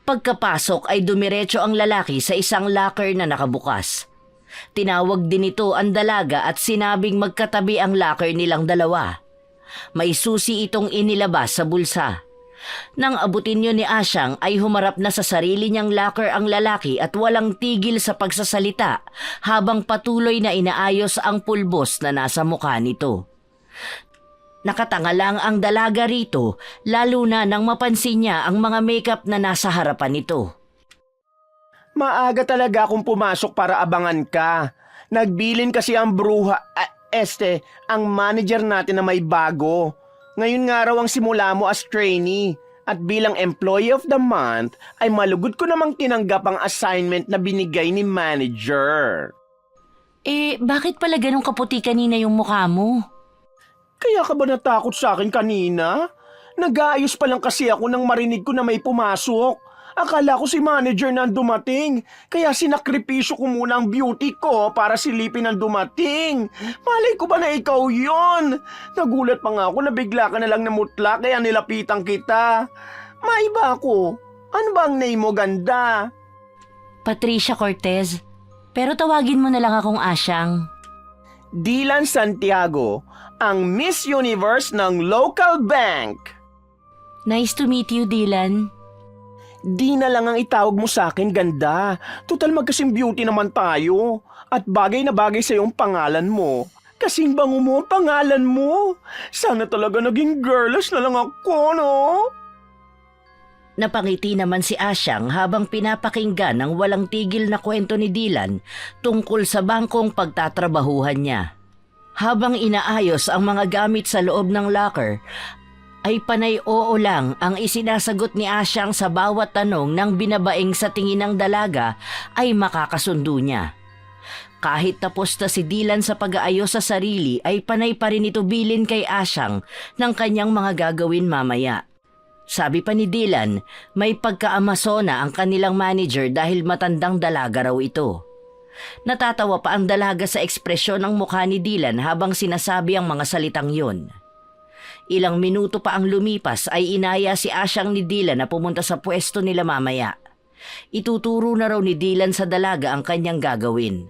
[SPEAKER 1] Pagkapasok ay dumiretso ang lalaki sa isang locker na nakabukas. Tinawag din ito ang dalaga at sinabing magkatabi ang locker nilang dalawa. May susi itong inilabas sa bulsa. Nang abutin yun ni Asyang ay humarap na sa sarili niyang locker ang lalaki at walang tigil sa pagsasalita habang patuloy na inaayos ang pulbos na nasa mukha nito. Nakatanga lang ang dalaga rito lalo na nang mapansin niya ang mga makeup na nasa harapan nito.
[SPEAKER 3] Maaga talaga akong pumasok para abangan ka. Nagbilin kasi ang ang manager natin na may bago. Ngayon nga raw ang simula mo as trainee at bilang employee of the month ay malugod ko namang tinanggap ang assignment na binigay ni manager.
[SPEAKER 2] Bakit pala ganun kaputi kanina yung mukha mo?
[SPEAKER 3] Kaya ka ba natakot sa akin kanina? Nag-aayos pa lang kasi ako nang marinig ko na may pumasok. Akala ko si manager na ang dumating, kaya sinakripisyo ko muna ang beauty ko para silipin ang dumating. Malay ko ba na ikaw yon? Nagulat pa nga ako na bigla ka na lang namutla kaya nilapitan kita. Maiba ako. Ano ba ang name mo, ganda?
[SPEAKER 2] Patricia Cortez. Pero tawagin mo na lang akong Asyang.
[SPEAKER 3] Dylan Santiago, ang Miss Universe ng local bank.
[SPEAKER 2] Nice to meet you, Dylan.
[SPEAKER 3] Di na lang ang itawag mo sa akin, ganda. Total magkasing beauty naman tayo. At bagay na bagay sa iyong pangalan mo. Kasing bango mo ang pangalan mo. Sana talaga naging girlish na lang ako, no?
[SPEAKER 1] Napangiti naman si Asyang habang pinapakinggan ang walang tigil na kwento ni Dylan tungkol sa bangkong pagtatrabahuhan niya. Habang inaayos ang mga gamit sa loob ng locker, ay panay oo lang ang isinasagot ni Asyang sa bawat tanong ng binabaing sa tingin ng dalaga ay makakasundo niya. Kahit tapos na si Dylan sa pag-aayos sa sarili ay panay pa rin ito bilin kay Asyang ng kanyang mga gagawin mamaya. Sabi pa ni Dylan, may pagka-Amazona ang kanilang manager dahil matandang dalaga raw ito. Natatawa pa ang dalaga sa ekspresyon ng mukha ni Dylan habang sinasabi ang mga salitang yun. Ilang minuto pa ang lumipas ay inaya si Asyang ni Dylan na pumunta sa pwesto nila mamaya. Ituturo na raw ni Dylan sa dalaga ang kanyang gagawin.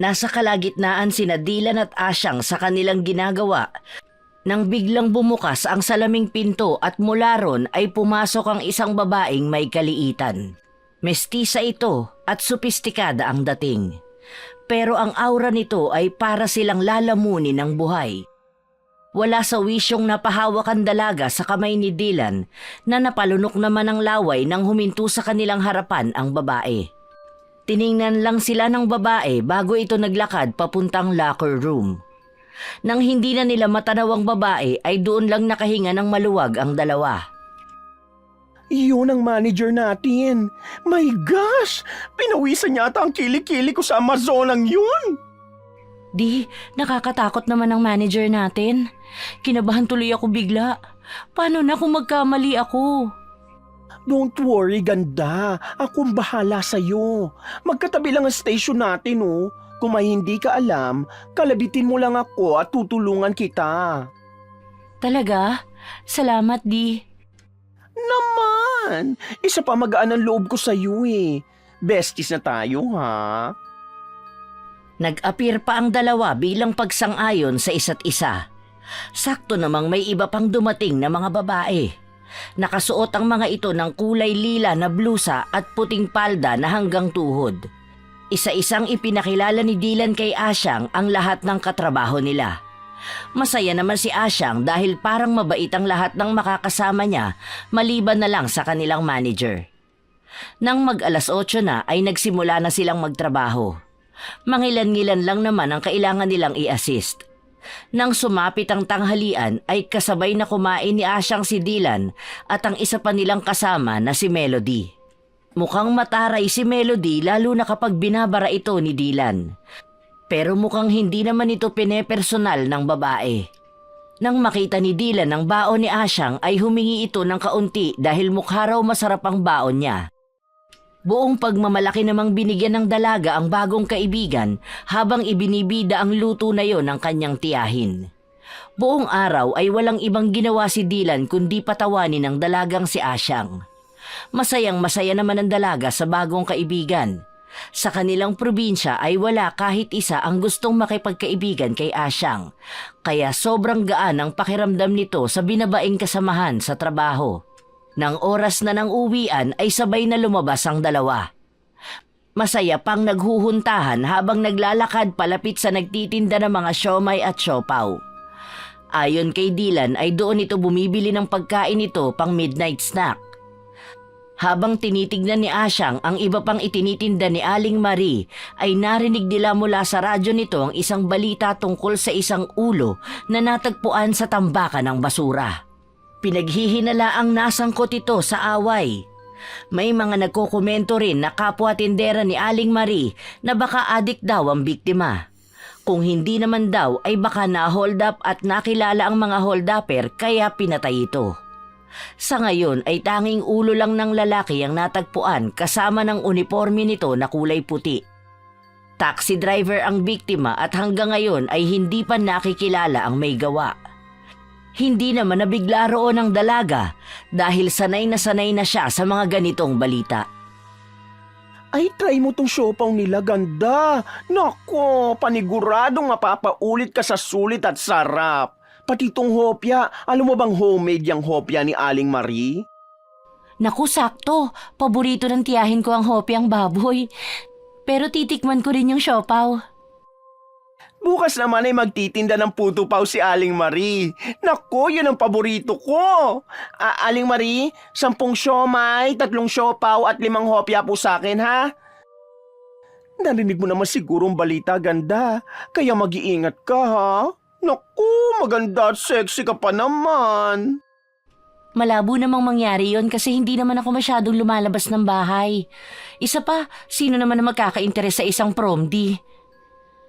[SPEAKER 1] Nasa kalagitnaan sina Dylan at Asyang sa kanilang ginagawa nang biglang bumukas ang salaming pinto at mula ron ay pumasok ang isang babaeng may kaliitan. Mestisa ito at sopistikada ang dating. Pero ang aura nito ay para silang lalamunin ng buhay. Wala sa wisyong napahawak ang dalaga sa kamay ni Dylan na napalunok naman ang laway nang huminto sa kanilang harapan ang babae. Tiningnan lang sila ng babae bago ito naglakad papuntang locker room. Nang hindi na nila matanaw ang babae ay doon lang nakahinga ng maluwag ang dalawa.
[SPEAKER 3] Iyon ang manager natin. My gosh! Pinawisan niya ata ang kilikili ko sa Amazonang yun.
[SPEAKER 2] Di, nakakatakot naman ang manager natin. Kinabahan tuloy ako bigla. Paano na kung magkamali ako?
[SPEAKER 3] Don't worry, ganda. Akong bahala sa'yo. Magkatabi lang ang station natin, oh. Kung may hindi ka alam, kalabitin mo lang ako at tutulungan kita.
[SPEAKER 2] Talaga? Salamat, Di.
[SPEAKER 3] Naman! Isa pa magaan ang loob ko sa'yo eh. Besties na tayo, ha?
[SPEAKER 1] Nag-appear pa ang dalawa bilang pagsang-ayon sa isa't isa. Sakto namang may iba pang dumating na mga babae. Nakasuot ang mga ito ng kulay lila na blusa at puting palda na hanggang tuhod. Isa-isang ipinakilala ni Dylan kay Asyang ang lahat ng katrabaho nila. Masaya naman si Asyang dahil parang mabait ang lahat ng makakasama niya maliban na lang sa kanilang manager. Nang mag-alas 8 na ay nagsimula na silang magtrabaho. Mangilan-ngilan lang naman ang kailangan nilang i-assist. Nang sumapit ang tanghalian ay kasabay na kumain ni Asyang si Dylan at ang isa pa nilang kasama na si Melody. Mukhang mataray si Melody lalo na kapag binabara ito ni Dylan. Pero mukhang hindi naman ito pinepersonal ng babae. Nang makita ni Dylan ang baon ni Asyang ay humingi ito ng kaunti dahil mukha raw masarap ang baon niya. Buong pagmamalaki namang binigyan ng dalaga ang bagong kaibigan habang ibinibida ang luto na yon ng kanyang tiyahin. Buong araw ay walang ibang ginawa si Dylan kundi patawanin ng dalagang si Asyang. Masayang-masaya naman ang dalaga sa bagong kaibigan. Sa kanilang probinsya ay wala kahit isa ang gustong makipagkaibigan kay Asyang, kaya sobrang gaan ang pakiramdam nito sa binabaing kasamahan sa trabaho. Nang oras na ng uwian ay sabay na lumabas ang dalawa. Masaya pang naghuhuntahan habang naglalakad palapit sa nagtitinda ng mga siomay at siopaw. Ayon kay Dylan ay doon ito bumibili ng pagkain nito pang midnight snack. Habang tinitignan ni Asyang ang iba pang itinitinda ni Aling Marie, ay narinig nila mula sa radyo nito ang isang balita tungkol sa isang ulo na natagpuan sa tambakan ng basura. Pinaghihinala ang nasangkot ito sa away. May mga nagkokomento rin na kapwa-tindera ni Aling Marie na baka adik daw ang biktima. Kung hindi naman daw ay baka na-hold up at nakilala ang mga hold-upper kaya pinatay ito. Sa ngayon ay tanging ulo lang ng lalaki ang natagpuan kasama ng uniforme nito na kulay puti. Taxi driver ang biktima at hanggang ngayon ay hindi pa nakikilala ang may gawa. Hindi naman nabigla roon ang dalaga dahil sanay na siya sa mga ganitong balita.
[SPEAKER 3] Ay, try mo tong siopaw nila, ganda. Nako, paniguradong mapapaulit ka sa sulit at sarap. Pati tong hopya, alam mo bang homemade yung hopya ni Aling Marie?
[SPEAKER 2] Naku, sakto. Paborito ng tiyahin ko ang hopyang baboy. Pero titikman ko rin yung siopaw.
[SPEAKER 3] Bukas naman ay magtitinda ng puto paw si Aling Marie. Nako, yun ang paborito ko. Aling Marie, 10 siomay, 3 siopaw at 5 hopya po sa akin, ha? Narinig mo naman sigurong balita, ganda. Kaya mag-iingat ka, ha? Naku, maganda at sexy ka pa naman.
[SPEAKER 2] Malabo namang mangyari yon kasi hindi naman ako masyadong lumalabas ng bahay. Isa pa, sino naman na magkaka-interes sa isang promdi?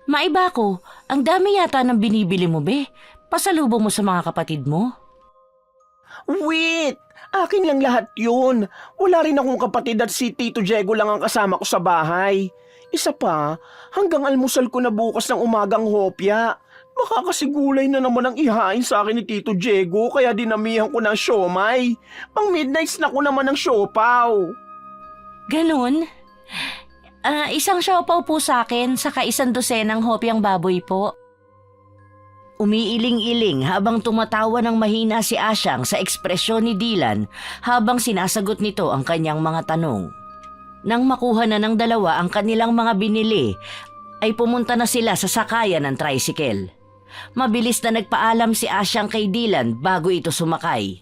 [SPEAKER 2] Maiba ko, ang dami yata ng binibili mo, be. Pasalubong mo sa mga kapatid mo.
[SPEAKER 3] Wait! Akin lang lahat yun. Wala rin akong kapatid at si Tito Diego lang ang kasama ko sa bahay. Isa pa, hanggang almusal ko na bukas ng umagang hopya. Baka kasi gulay na naman ang ihain sa akin ni Tito Diego kaya dinamihan ko ng siomay. Pang midnight snack ko naman ng siopaw.
[SPEAKER 2] Ganon? Isang siopaw po sa akin, saka 1 dosenang hopyang baboy po.
[SPEAKER 1] Umiiling-iling habang tumatawa ng mahina si Asyang sa ekspresyon ni Dylan habang sinasagot nito ang kanyang mga tanong. Nang makuha na ng dalawa ang kanilang mga binili, ay pumunta na sila sa sakayan ng tricycle. Mabilis na nagpaalam si Asyang kay Dylan bago ito sumakay.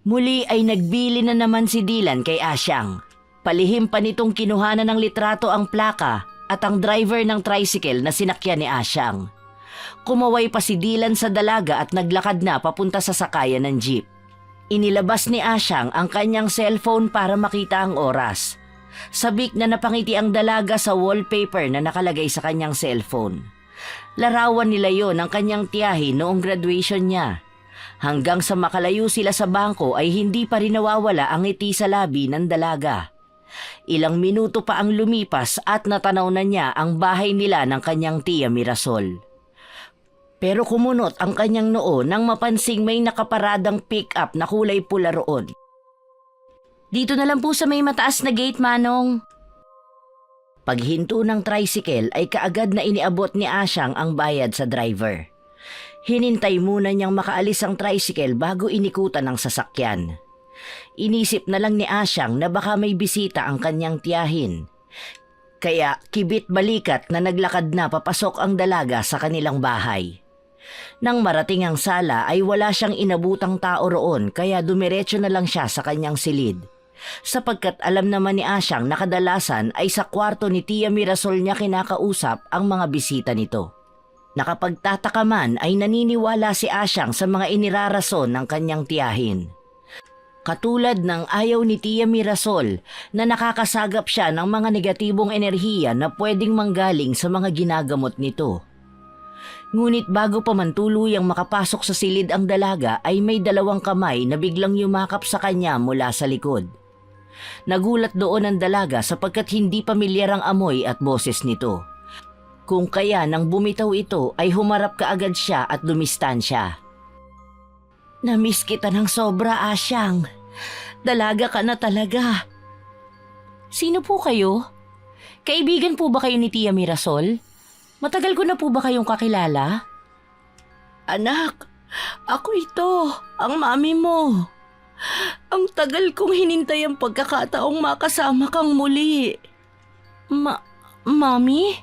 [SPEAKER 1] Muli ay nagbili na naman si Dylan kay Asyang. Palihim pa nitong kinuhanan ng litrato ang plaka at ang driver ng tricycle na sinakyan ni Asyang. Kumaway pa si Dylan sa dalaga at naglakad na papunta sa sakayan ng jeep. Inilabas ni Asyang ang kanyang cellphone para makita ang oras. Sabik na napangiti ang dalaga sa wallpaper na nakalagay sa kanyang cellphone. Larawan nila yon ng kanyang tiyahin noong graduation niya. Hanggang sa makalayo sila sa bangko ay hindi pa rin nawawala ang ngiti sa labi ng dalaga. Ilang minuto pa ang lumipas at natanaw na niya ang bahay nila ng kanyang tiya Mirasol. Pero kumunot ang kanyang noo nang mapansing may nakaparadang pick-up na kulay pula roon.
[SPEAKER 2] Dito na lang po sa may mataas na gate, Manong.
[SPEAKER 1] Paghinto ng tricycle ay kaagad na iniabot ni Asyang ang bayad sa driver. Hinintay muna niyang makaalis ang tricycle bago inikutan ng sasakyan. Inisip na lang ni Asyang na baka may bisita ang kanyang tiyahin. Kaya kibit balikat na naglakad na papasok ang dalaga sa kanilang bahay. Nang marating ang sala ay wala siyang inabutang tao roon kaya dumiretso na lang siya sa kanyang silid. Sapagkat alam naman ni Asyang na kadalasan ay sa kwarto ni Tia Mirasol niya kinakausap ang mga bisita nito. Nakapagtataka man ay naniniwala si Asyang sa mga inirarason ng kanyang tiyahin. Katulad ng ayaw ni Tia Mirasol na nakakasagap siya ng mga negatibong enerhiya na pwedeng manggaling sa mga ginagamot nito. Ngunit bago pa man tuluyang makapasok sa silid ang dalaga ay may 2 kamay na biglang yumakap sa kanya mula sa likod. Nagulat doon ang dalaga sapagkat hindi pamilyar ang amoy at boses nito. Kung kaya nang bumitaw ito ay humarap kaagad siya at dumistansya. Namiss kita ng sobra, Asyang. Dalaga ka na talaga.
[SPEAKER 2] Sino po kayo? Kaibigan po ba kayo ni Tia Mirasol? Matagal ko na po ba kayong kakilala?
[SPEAKER 1] Anak, ako ito, ang mami mo. Ang tagal kong hinintay ang pagkakataong makasama kang muli.
[SPEAKER 2] Mami?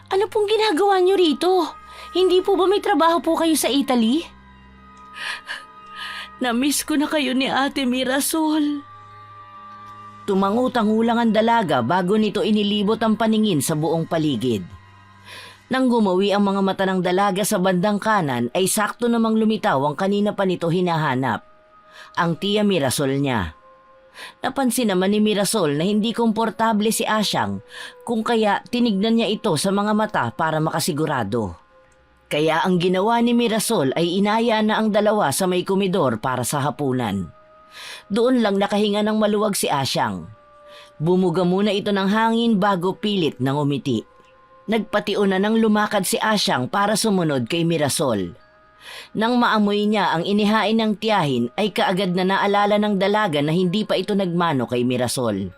[SPEAKER 2] Ano pong ginagawa niyo rito? Hindi po ba may trabaho po kayo sa Italy?
[SPEAKER 1] Namiss ko na kayo ni Ate Mirasol. Tumangutang-ulang ang dalaga bago nito inilibot ang paningin sa buong paligid. Nang gumawi ang mga mata ng dalaga sa bandang kanan ay sakto namang lumitaw ang kanina pa nito hinahanap, ang Tia Mirasol niya. Napansin naman ni Mirasol na hindi komportable si Asyang kung kaya tinignan niya ito sa mga mata para makasigurado. Kaya ang ginawa ni Mirasol ay inaya na ang dalawa sa may komedor para sa hapunan. Doon lang nakahinga ng maluwag si Asyang. Bumuga muna ito ng hangin bago pilit nang umiti. Nagpatiun na nang lumakad si Asyang para sumunod kay Mirasol. Nang maamoy niya ang inihain ng tiyahin ay kaagad na naalala ng dalaga na hindi pa ito nagmano kay Mirasol.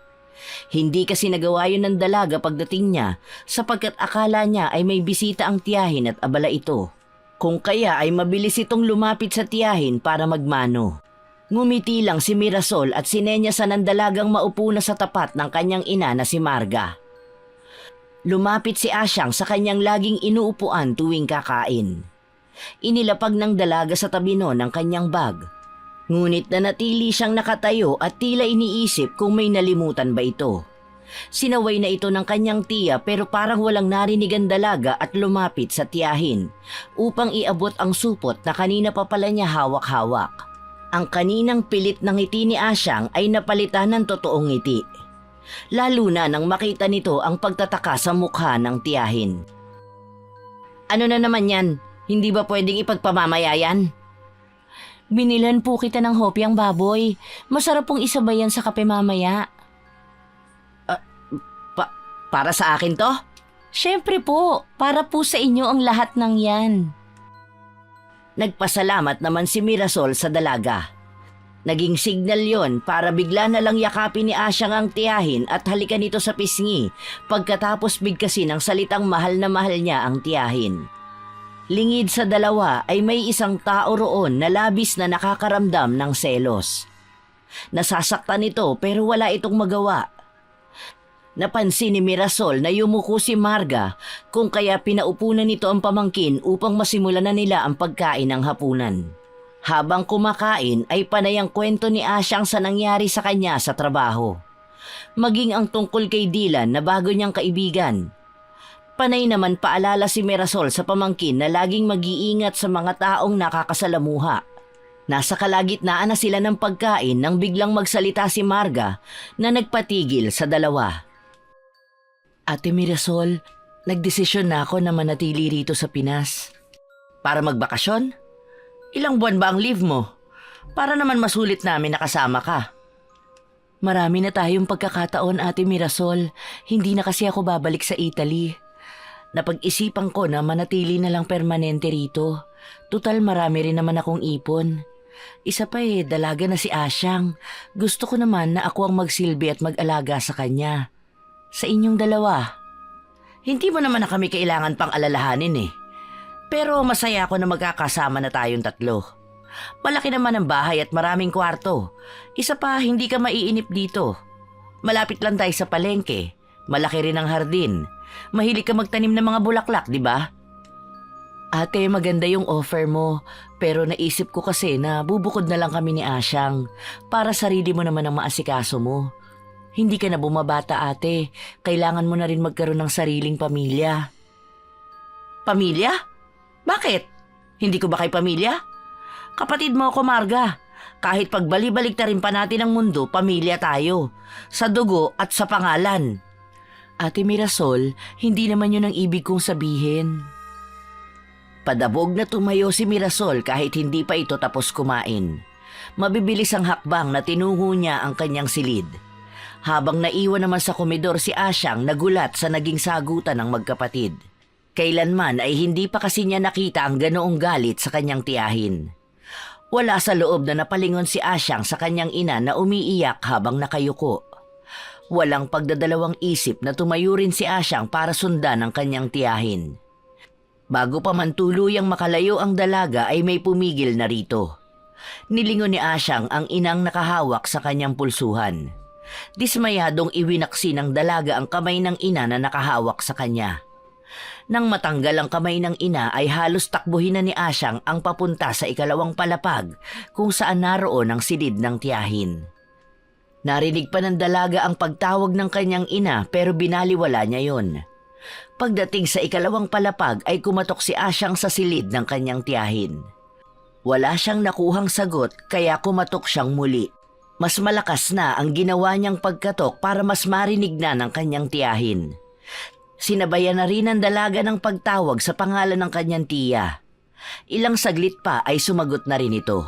[SPEAKER 1] Hindi kasi nagawa yun ng dalaga pagdating niya sapagkat akala niya ay may bisita ang tiyahin at abala ito. Kung kaya ay mabilis itong lumapit sa tiyahin para magmano. Ngumiti lang si Mirasol at sinenyasan ng dalagang maupo na sa tapat ng kanyang ina na si Marga. Lumapit si Asyang sa kanyang laging inuupuan tuwing kakain. Inilapag ng dalaga sa tabi noon ng kanyang bag. Ngunit nanatili siyang nakatayo at tila iniisip kung may nalimutan ba ito. Sinaway na ito ng kanyang tiya pero parang walang narinig ang dalaga at lumapit sa tiyahin upang iabot ang supot na kanina pa pala niya hawak-hawak. Ang kaninang pilit ng ngiti ni Asyang ay napalitan ng totoong ngiti. Lalo na nang makita nito ang pagtataka sa mukha ng tiyahin. Ano na naman yan? Hindi ba pwedeng ipagpamamaya yan?
[SPEAKER 2] Binilan po kita ng hopyang baboy. Masarap pong isabayan sa kape mamaya.
[SPEAKER 1] Para sa akin to?
[SPEAKER 2] Siyempre po, para po sa inyo ang lahat ng yan.
[SPEAKER 1] Nagpasalamat naman si Mirasol sa dalaga. Naging signal yon para bigla na lang yakapin ni Asyang ang tiyahin at halikan nito sa pisngi pagkatapos bigkasin ng salitang mahal na mahal niya ang tiyahin. Lingid sa dalawa ay may isang tao roon na labis na nakakaramdam ng selos. Nasasaktan ito pero wala itong magawa. Napansin ni Mirasol na yumuko si Marga kung kaya pinaupunan nito ang pamangkin upang masimulan na nila ang pagkain ng hapunan. Habang kumakain ay panay ang kwento ni Asyang sa nangyari sa kanya sa trabaho. Maging ang tungkol kay Dylan na bago niyang kaibigan. Panay naman paalala si Mirasol sa pamangkin na laging mag-iingat sa mga taong nakakasalamuha. Nasa kalagitnaan na sila ng pagkain nang biglang magsalita si Marga na nagpatigil sa dalawa. Ate Mirasol, nagdesisyon na ako na manatili rito sa Pinas. Para magbakasyon? Ilang buwan ba ang leave mo? Para naman masulit namin nakasama ka. Marami na tayong pagkakataon, Ate Mirasol. Hindi na kasi ako babalik sa Italy. Napag-isipan ko na manatili na lang permanente rito. Tutal marami rin naman akong ipon. Isa pa dalaga na si Asyang. Gusto ko naman na ako ang magsilbi at mag-alaga sa kanya. Sa inyong dalawa. Hindi mo naman na kami kailangan pang alalahanin Pero masaya ako na magkakasama na tayong tatlo. Malaki naman ang bahay at maraming kwarto. Isa pa, hindi ka maiinip dito. Malapit lang tayo sa palengke. Malaki rin ang hardin. Mahilig ka magtanim ng mga bulaklak, di ba? Ate, maganda yung offer mo. Pero naisip ko kasi na bubukod na lang kami ni Asyang. Para sarili mo naman ang maasikaso mo. Hindi ka na bumabata, ate. Kailangan mo na rin magkaroon ng sariling pamilya. Pamilya? Bakit? Hindi ko ba kay pamilya? Kapatid mo ako, Marga. Kahit pagbali-balik na rin pa natin ang mundo, pamilya tayo. Sa dugo at sa pangalan. Ate Mirasol, hindi naman yun ang ibig kong sabihin. Padabog na tumayo si Mirasol kahit hindi pa ito tapos kumain. Mabibilis ang hakbang na tinungo niya ang kanyang silid. Habang naiwan naman sa komedor si Asyang nagulat sa naging sagutan ng magkapatid. Kailanman ay hindi pa kasi niya nakita ang ganoong galit sa kanyang tiyahin. Wala sa loob na napalingon si Asyang sa kanyang ina na umiiyak habang nakayuko. Walang pagdadalawang isip na tumayo rin si Asyang para sundan ang kanyang tiyahin. Bago pa man tuluyang makalayo ang dalaga ay may pumigil na rito. Nilingon ni Asyang ang inang nakahawak sa kanyang pulsuhan. Dismayadong iwinaksi ng dalaga ang kamay ng ina na nakahawak sa kanya. Nang matanggal ang kamay ng ina ay halos takbuhin na ni Asyang ang papunta sa ikalawang palapag kung saan naroon ang silid ng tiyahin. Narinig pa ng dalaga ang pagtawag ng kanyang ina pero binaliwala niya yon. Pagdating sa ikalawang palapag ay kumatok si Asyang sa silid ng kanyang tiyahin. Wala siyang nakuhang sagot kaya kumatok siyang muli. Mas malakas na ang ginawa niyang pagkatok para mas marinig na ng kanyang tiyahin. Sinabayan na rin ang dalaga ng pagtawag sa pangalan ng kanyang tiya. Ilang saglit pa ay sumagot na rin ito.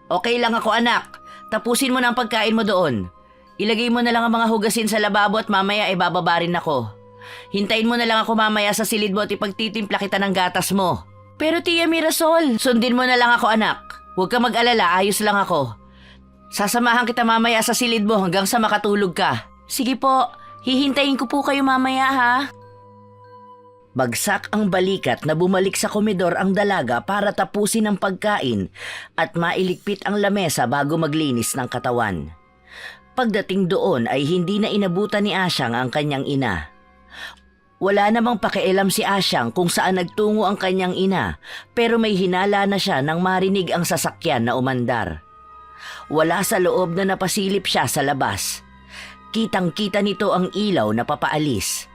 [SPEAKER 1] Okay lang ako, anak. Tapusin mo na ang pagkain mo doon. Ilagay mo na lang ang mga hugasin sa lababo at mamaya ay bababa rin ako. Hintayin mo na lang ako mamaya sa silid mo at ipagtitimpla kita ng gatas mo. Pero Tia Mirasol, sundin mo na lang ako, anak. Huwag ka mag-alala, ayos lang ako. Sasamahan kita mamaya sa silid mo hanggang sa makatulog ka. Sige po, hihintayin ko po kayo mamaya ha. Bagsak ang balikat na bumalik sa komedor ang dalaga para tapusin ang pagkain at mailigpit ang lamesa bago maglinis ng katawan. Pagdating doon ay hindi na inabutan ni Asyang ang kanyang ina. Wala namang pakialam si Asyang kung saan nagtungo ang kanyang ina, pero may hinala na siya nang marinig ang sasakyan na umandar. Wala sa loob na napasilip siya sa labas. Kitang-kita nito ang ilaw na papaalis.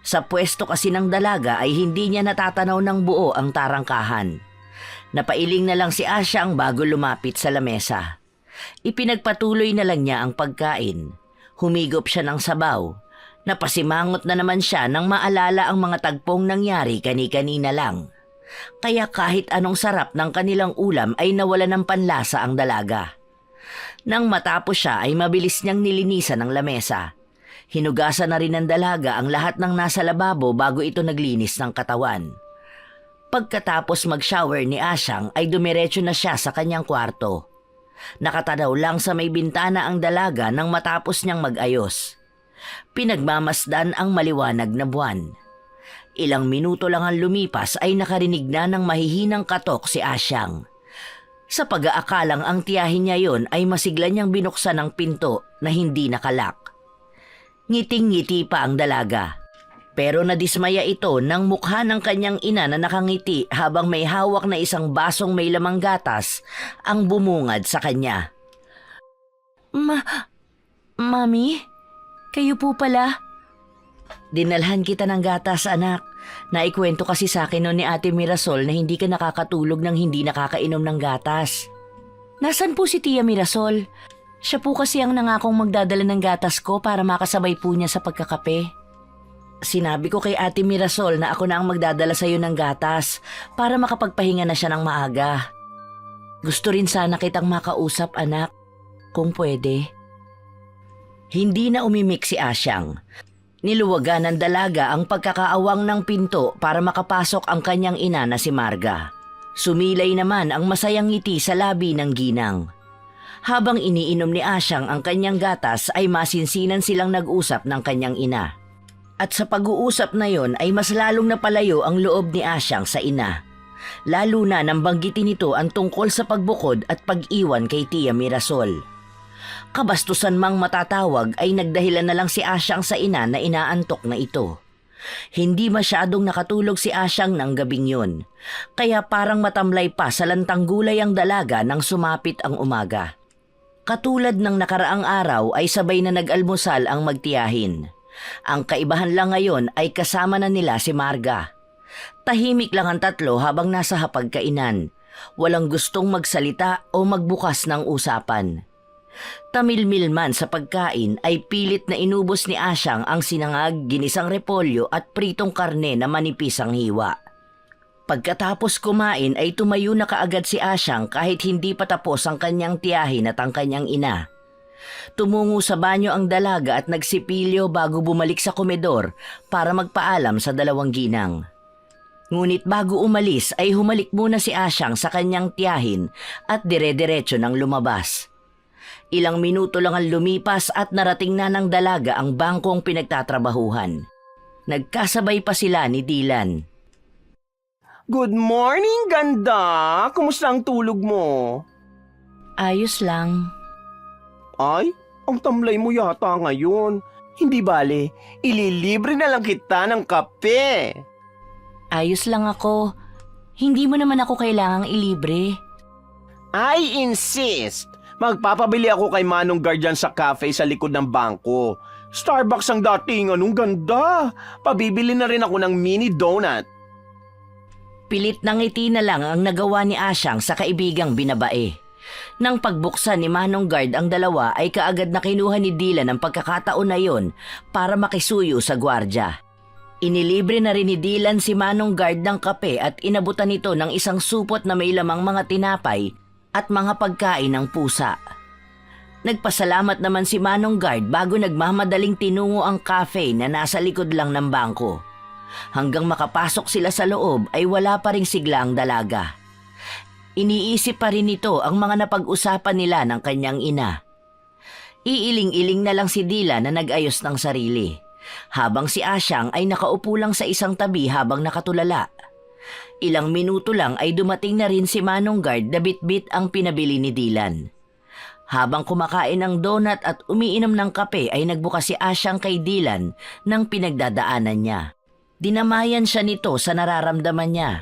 [SPEAKER 1] Sa pwesto kasi ng dalaga ay hindi niya natatanaw ng buo ang tarangkahan. Napailing na lang si Asyang bago lumapit sa lamesa. Ipinagpatuloy na lang niya ang pagkain. Humigop siya ng sabaw. Napasimangot na naman siya nang maalala ang mga tagpong nangyari kani-kanina lang. Kaya kahit anong sarap ng kanilang ulam ay nawala ng panlasa ang dalaga. Nang matapos siya ay mabilis niyang nilinisan ang lamesa. Hinugasan na rin ng dalaga ang lahat ng nasa lababo bago ito naglinis ng katawan. Pagkatapos mag-shower ni Asyang ay dumiretso na siya sa kanyang kwarto. Nakatanaw lang sa may bintana ang dalaga nang matapos niyang mag-ayos. Pinagmamasdan ang maliwanag na buwan. Ilang minuto lang ang lumipas ay nakarinig na ng mahihinang katok si Asyang. Sa pag-aakalang ang tiyahin niya yon ay masigla niyang binuksan ang pinto na hindi nakalak. Ngiting-ngiti pa ang dalaga. Pero nadismaya ito nang mukha ng kanyang ina na nakangiti habang may hawak na isang basong may lamang gatas ang bumungad sa kanya.
[SPEAKER 2] Mami? Kayo po pala?
[SPEAKER 1] Dinalhan kita ng gatas, anak. Naikwento kasi sa akin noon ni Ate Mirasol na hindi ka nakakatulog nang hindi nakakainom ng gatas.
[SPEAKER 2] Nasaan po si Tia Mirasol? Siya po kasi ang nangakong magdadala ng gatas ko para makasabay po niya sa pagkakape.
[SPEAKER 1] Sinabi ko kay Ate Mirasol na ako na ang magdadala sa iyo ng gatas para makapagpahinga na siya ng maaga. Gusto rin sana kitang makausap, anak, kung pwede. Hindi na umimik si Asyang. Niluwagan ng dalaga ang pagkakaawang ng pinto para makapasok ang kanyang ina na si Marga. Sumilay naman ang masayang ngiti sa labi ng ginang. Habang iniinom ni Asyang ang kanyang gatas ay masinsinan silang nag-usap ng kanyang ina. At sa pag-uusap na yon ay mas lalong napalayo ang loob ni Asyang sa ina. Lalo na nang banggitin nito ang tungkol sa pagbukod at pag-iwan kay Tia Mirasol. Kabastusan mang matatawag ay nagdahilan na lang si Asyang sa ina na inaantok na ito. Hindi masyadong nakatulog si Asyang ng gabing yun, kaya parang matamlay pa sa lantang gulay ang dalaga nang sumapit ang umaga. Katulad ng nakaraang araw ay sabay na nag-almusal ang magtiyahin. Ang kaibahan lang ngayon ay kasama na nila si Marga. Tahimik lang ang tatlo habang nasa hapagkainan. Walang gustong magsalita o magbukas ng usapan. Tamilmil man sa pagkain ay pilit na inubos ni Asyang ang sinangag, ginisang repolyo at pritong karne na manipis ang hiwa. Pagkatapos kumain ay tumayo na kaagad si Asyang kahit hindi pa tapos ang kanyang tiyahin at ang kanyang ina. Tumungo sa banyo ang dalaga at nagsipilyo bago bumalik sa komedor para magpaalam sa dalawang ginang. Ngunit bago umalis ay humalik muna si Asyang sa kanyang tiyahin at dire-diretso nang lumabas. Ilang minuto lang ang lumipas at narating na ng dalaga ang bangkong pinagtatrabahuhan. Nagkasabay pa sila ni Dylan.
[SPEAKER 3] Good morning, ganda! Kumusta ang tulog mo?
[SPEAKER 2] Ayos lang.
[SPEAKER 3] Ay, ang tamlay mo yata ngayon. Hindi bale, ililibre na lang kita ng kape.
[SPEAKER 2] Ayos lang ako. Hindi mo naman ako kailangang ilibre.
[SPEAKER 3] I insist! Magpapabili ako kay Manong Guardian sa cafe sa likod ng bangko. Starbucks ang dating, anong ganda! Pabibili na rin ako ng mini donut.
[SPEAKER 1] Pilit na ngiti na lang ang nagawa ni Asyang sa kaibigang binabae. Nang pagbuksan ni Manong Guard ang dalawa ay kaagad na kinuha ni Dylan ang pagkakataon na yon para makisuyo sa gwardya. Inilibre na rin ni Dylan si Manong Guard ng kape at inabutan nito ng isang supot na may lamang mga tinapay at mga pagkain ng pusa. Nagpasalamat naman si Manong Guard bago nagmamadaling tinungo ang cafe na nasa likod lang ng bangko. Hanggang makapasok sila sa loob ay wala pa ring sigla ang dalaga. Iniisip pa rin nito ang mga napag-usapan nila ng kanyang ina. Iiling-iling na lang si Dylan na nag-ayos ng sarili. habang si Asyang ay nakaupo lang sa isang tabi habang nakatulala. Ilang minuto lang ay dumating na rin si Manong Guard na bitbit ang pinabili ni Dylan. Habang kumakain ng donut at umiinom ng kape ay nagbukas si Asyang kay Dylan ng pinagdadaanan niya. Dinamayan siya nito sa nararamdaman niya.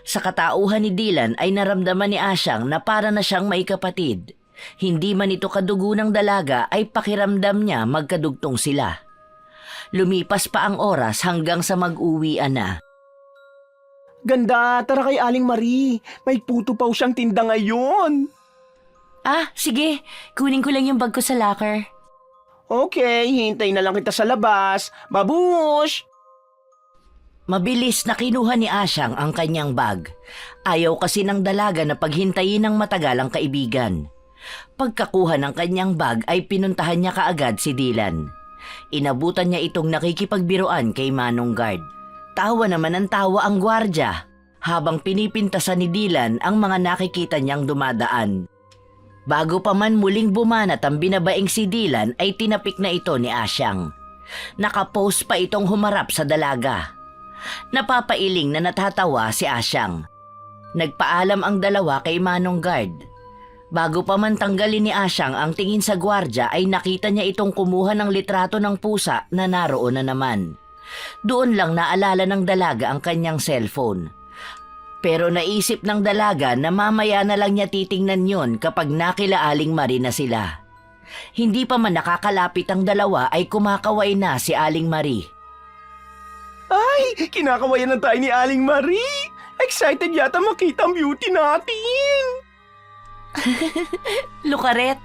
[SPEAKER 1] Sa katauhan ni Dylan ay naramdaman ni Asyang na para na siyang may kapatid. Hindi man ito kadugo ng dalaga ay pakiramdam niya magkadugtong sila. Lumipas pa ang oras hanggang sa mag-uwian na.
[SPEAKER 3] Ganda, tara kay Aling Marie. May puto pa siyang tinda ngayon.
[SPEAKER 2] Ah, sige. Kunin ko lang yung bag ko sa locker.
[SPEAKER 3] Okay, hintay na lang kita sa labas. Babush!
[SPEAKER 1] Mabilis na kinuha ni Asyang ang kanyang bag. Ayaw kasi ng dalaga na paghintayin ng matagal ang kaibigan. Pagkakuha ng kanyang bag ay pinuntahan niya kaagad si Dylan. Inabutan niya itong nakikipagbiruan kay Manong Guard. Tawa naman ang tawa ang gwardya habang pinipintasan ni Dylan ang mga nakikita niyang dumadaan. Bago pa man muling bumanat ang binabaing si Dylan ay tinapik na ito ni Asyang. Nakapose pa itong humarap sa dalaga. Napapailing na natatawa si Asyang. Nagpaalam ang dalawa kay Manong Guard. Bago pa man tanggalin ni Asyang ang tingin sa gwardya ay nakita niya itong kumuha ng litrato ng pusa na naroon na naman. Doon lang naalala ng dalaga ang kanyang cellphone. Pero naisip ng dalaga na mamaya na lang niya titingnan yon kapag nakila Aling Marie na sila. Hindi pa man nakakalapit ang dalawa ay kumakaway na si Aling Marie.
[SPEAKER 3] Ay, kinakawayan na tayo ni Aling Marie. Excited yata makita ang beauty natin.
[SPEAKER 2] Lukaret.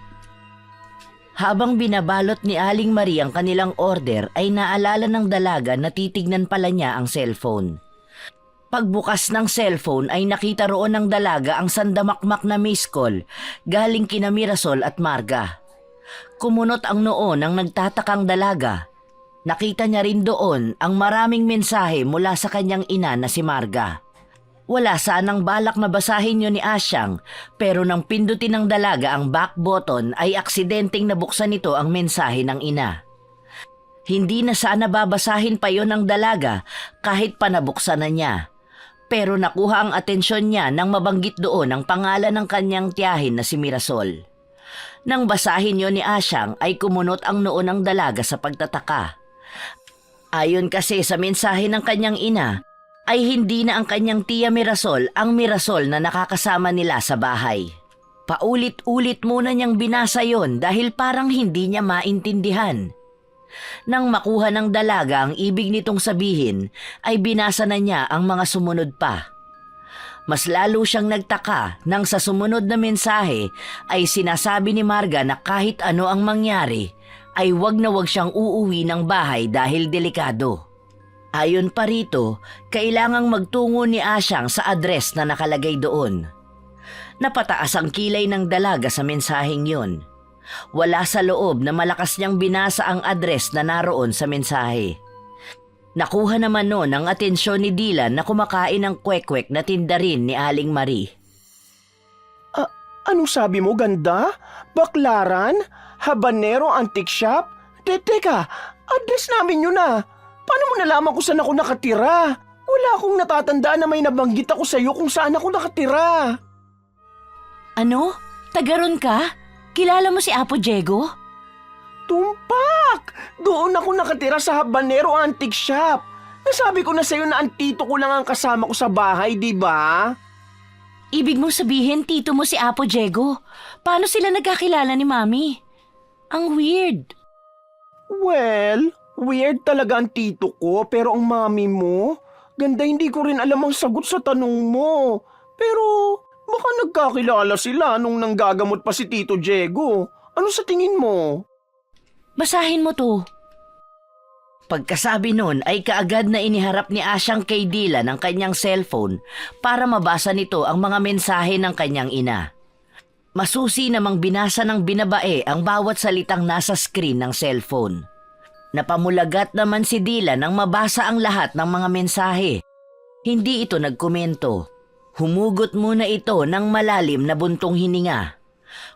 [SPEAKER 1] Habang binabalot ni Aling Marie ang kanilang order ay naalala ng dalaga na titignan pala niya ang cellphone. Pagbukas ng cellphone ay nakita roon ng dalaga ang sandamakmak na missed call galing kina Mirasol at Marga. Kumunot ang noo ng nagtatakang dalaga. Nakita niya rin doon ang maraming mensahe mula sa kanyang ina na si Marga. Wala sanang balak na basahin yun ni Asyang pero nang pindutin ng dalaga ang back button ay aksidenteng nabuksan nito ang mensahe ng ina. Hindi na sana babasahin pa yon ng dalaga kahit pa nabuksan na niya. Pero nakuha ang atensyon niya nang mabanggit doon ang pangalan ng kanyang tiyahin na si Mirasol. Nang basahin yon ni Asyang ay kumunot ang noo ng dalaga sa pagtataka. Ayon kasi sa mensahe ng kanyang ina, ay hindi na ang kanyang tiya Mirasol ang Mirasol na nakakasama nila sa bahay. Paulit-ulit muna niyang binasa yon dahil parang hindi niya maintindihan. Nang makuha ng dalaga ang ibig nitong sabihin, ay binasa na niya ang mga sumunod pa. Mas lalo siyang nagtaka nang sa sumunod na mensahe ay sinasabi ni Marga na kahit ano ang mangyari, ay wag na wag siyang uuwi ng bahay dahil delikado. Ayon pa rito, kailangang magtungo ni Asyang sa address na nakalagay doon. Napataas ang kilay ng dalaga sa mensaheng yun. Wala sa loob na malakas niyang binasa ang address na naroon sa mensahe. Nakuha naman noon ang atensyon ni Dylan na kumakain ng kwek-kwek na tinda rin ni Aling Marie.
[SPEAKER 3] Anong sabi mo, ganda? Baklaran? Habanero Antique Shop? Teka, address namin yun ah. Paano mo nalaman kung saan ako nakatira? Wala akong natatandaan na may nabanggit ako sa'yo kung saan ako nakatira.
[SPEAKER 2] Ano? Tagaron ka? Kilala mo si Apo Diego?
[SPEAKER 3] Tumpak! Doon ako nakatira sa Habanero Antique Shop. Nasabi ko na sa'yo na ang tito ko lang ang kasama ko sa bahay, di ba?
[SPEAKER 2] Ibig mong sabihin tito mo si Apo Diego. Paano sila nagkakilala ni Mami? Ang weird.
[SPEAKER 3] Well, weird talaga ang tito ko pero ang mami mo, ganda hindi ko rin alam ang sagot sa tanong mo. Pero baka nagkakilala sila nung nanggagamot pa si Tito Diego. Ano sa tingin mo?
[SPEAKER 2] Basahin mo to.
[SPEAKER 1] Pagkasabi nun ay kaagad na iniharap ni Asyang kay Dylan ang kanyang cellphone para mabasa nito ang mga mensahe ng kanyang ina. Masusi namang binasa ng binabae ang bawat salitang nasa screen ng cellphone. Napamulagat naman si Dylan nang mabasa ang lahat ng mga mensahe. Hindi ito nagkomento. Humugot muna ito ng malalim na buntong hininga.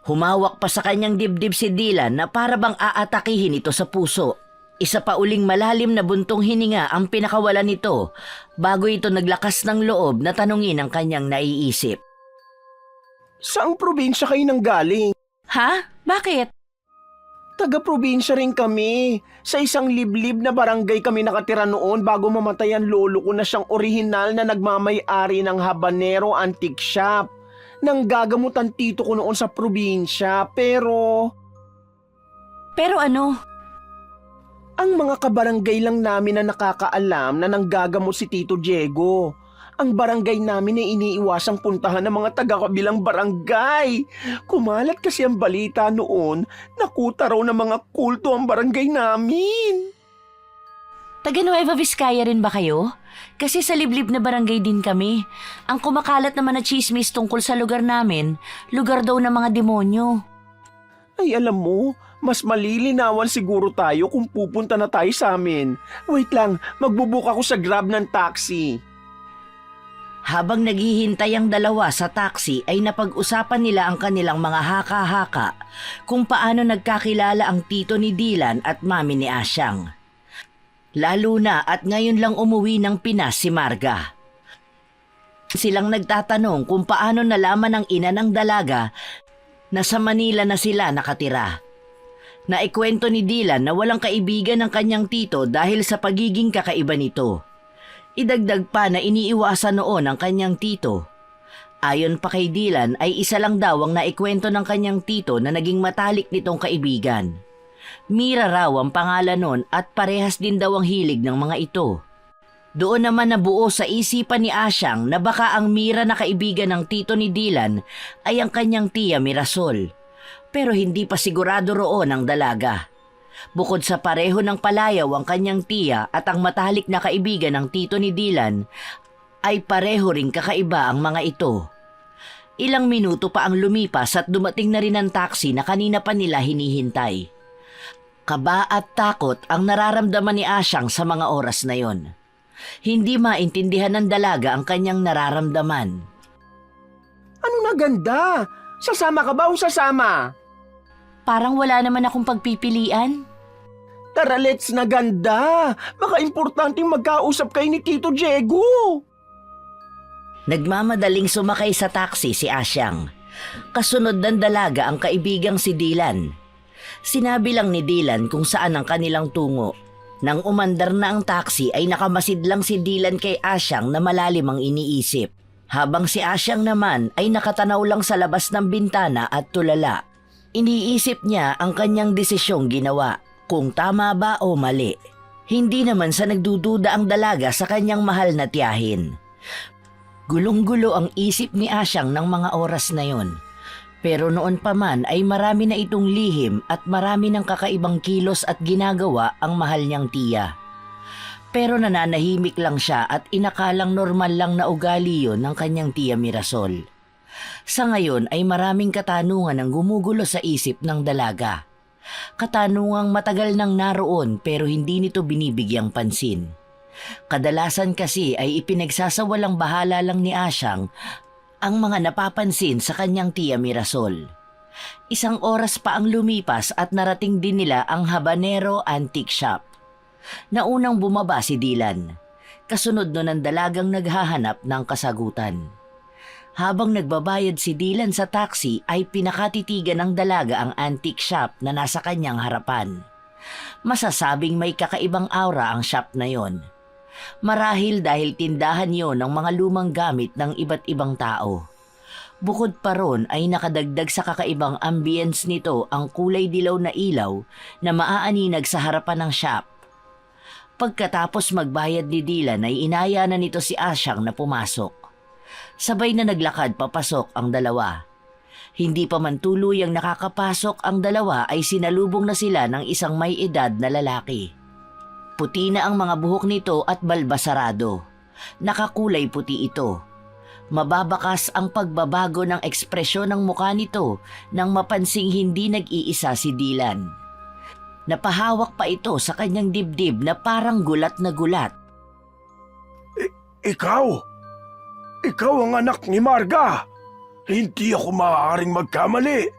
[SPEAKER 1] Humawak pa sa kanyang dibdib si Dylan na para bang aatakihin ito sa puso. Isa pa uling malalim na buntong hininga ang pinakawalan nito bago ito naglakas ng loob na tanungin ang kanyang naiisip.
[SPEAKER 3] Saang probinsya kayo nanggaling?
[SPEAKER 2] Ha? Bakit?
[SPEAKER 3] Taga-probinsya rin kami. Sa isang liblib na barangay kami nakatira noon bago mamatay ang lolo ko na siyang orihinal na nagmamay-ari ng Habanero Antique Shop. Nanggagamot ang tito ko noon sa probinsya pero
[SPEAKER 2] Pero ano?
[SPEAKER 3] ang mga kabarangay lang namin na nakakaalam na nanggagamot si Tito Diego. Ang barangay namin ay iniiwasang puntahan ng mga taga-kabilang barangay. Kumalat kasi ang balita noon, nakuta raw ng mga kulto ang barangay namin.
[SPEAKER 2] Taga Nueva Vizcaya rin ba kayo? Kasi sa liblib na barangay din kami. Ang kumakalat naman na chismis tungkol sa lugar namin, lugar daw ng mga demonyo.
[SPEAKER 3] Ay alam mo, mas malilinawan siguro tayo kung pupunta na tayo sa amin. Wait lang, magbubook ako sa Grab ng taxi.
[SPEAKER 1] Habang naghihintay ang dalawa sa taxi ay napag-usapan nila ang kanilang mga haka-haka kung paano nagkakilala ang tito ni Dylan at mami ni Asyang. Lalo na at ngayon lang umuwi ng Pinas si Marga. Silang nagtatanong kung paano nalaman ng ina ng dalaga na sa Manila na sila nakatira. Naikwento ni Dylan na walang kaibigan ng kanyang tito dahil sa pagiging kakaiba nito. Idagdag pa na iniiwasan noon ang kanyang tito. Ayon pa kay Dylan ay isa lang daw ang naikwento ng kanyang tito na naging matalik nitong kaibigan. Mira raw ang pangalan nun at parehas din daw ang hilig ng mga ito. Doon naman nabuo sa isipan ni Asyang na baka ang Mira na kaibigan ng tito ni Dylan ay ang kanyang tiya Mirasol. Pero hindi pa sigurado roon ang dalaga. Bukod sa pareho ng palayaw ang kanyang tiya at ang matalik na kaibigan ng tito ni Dylan, ay pareho ring kakaiba ang mga ito. Ilang minuto pa ang lumipas at dumating na rin ang taxi na kanina pa nila hinihintay. Kaba at takot ang nararamdaman ni Asyang sa mga oras na yon. Hindi maintindihan ng dalaga ang kanyang nararamdaman.
[SPEAKER 3] Ano na ganda? Sasama ka ba o sasama?
[SPEAKER 2] Parang wala naman akong pagpipilian.
[SPEAKER 3] Tara, let's na ganda. Baka importanteng magkausap kayo ni Tito Diego.
[SPEAKER 1] Nagmamadaling sumakay sa taxi si Asyang. Kasunod ng dalaga ang kaibigang si Dylan. Sinabi lang ni Dylan kung saan ang kanilang tungo. Nang umandar na ang taxi ay nakamasid lang si Dylan kay Asyang na malalim ang iniisip. Habang si Asyang naman ay nakatanaw lang sa labas ng bintana at tulala. Iniisip niya ang kanyang desisyong ginawa, kung tama ba o mali. Hindi naman sa nagdududa ang dalaga sa kanyang mahal na tiyahin. Gulong-gulo ang isip ni Asyang ng mga oras na yon. Pero noon pa man ay marami na itong lihim at marami ng kakaibang kilos at ginagawa ang mahal niyang tiya. Pero nananahimik lang siya at inakalang normal lang na ugali yon ng kanyang tiya Mirasol. Sa ngayon ay maraming katanungan ang gumugulo sa isip ng dalaga. Katanungang matagal nang naroon pero hindi nito binibigyang pansin. Kadalasan kasi ay ipinagsasawalang bahala lang ni Asyang ang mga napapansin sa kanyang tiya Mirasol. Isang oras pa ang lumipas at narating din nila ang Habanero Antique Shop. Naunang bumaba si Dylan. Kasunod nun ang dalagang naghahanap ng kasagutan. Habang nagbabayad si Dylan sa taxi ay pinakatitigan ng dalaga ang antique shop na nasa kanyang harapan. Masasabing may kakaibang aura ang shop na yon. Marahil dahil tindahan yon ng mga lumang gamit ng iba't ibang tao. Bukod pa ron ay nakadagdag sa kakaibang ambience nito ang kulay dilaw na ilaw na maaaninag sa harapan ng shop. Pagkatapos magbayad ni Dylan ay inaya na nito si Asyang na pumasok. Sabay na naglakad papasok ang dalawa. Hindi pa man tuluyang nakakapasok ang dalawa ay sinalubong na sila ng isang may edad na lalaki. Puti na ang mga buhok nito at balbasarado. Nakakulay puti ito. Mababakas ang pagbabago ng ekspresyon ng mukha nito nang mapansing hindi nag-iisa si Dylan. Napahawak pa ito sa kanyang dibdib na parang gulat na gulat.
[SPEAKER 3] Ikaw? Ikaw ang anak ni Marga. Hindi ako maaaring magkamali.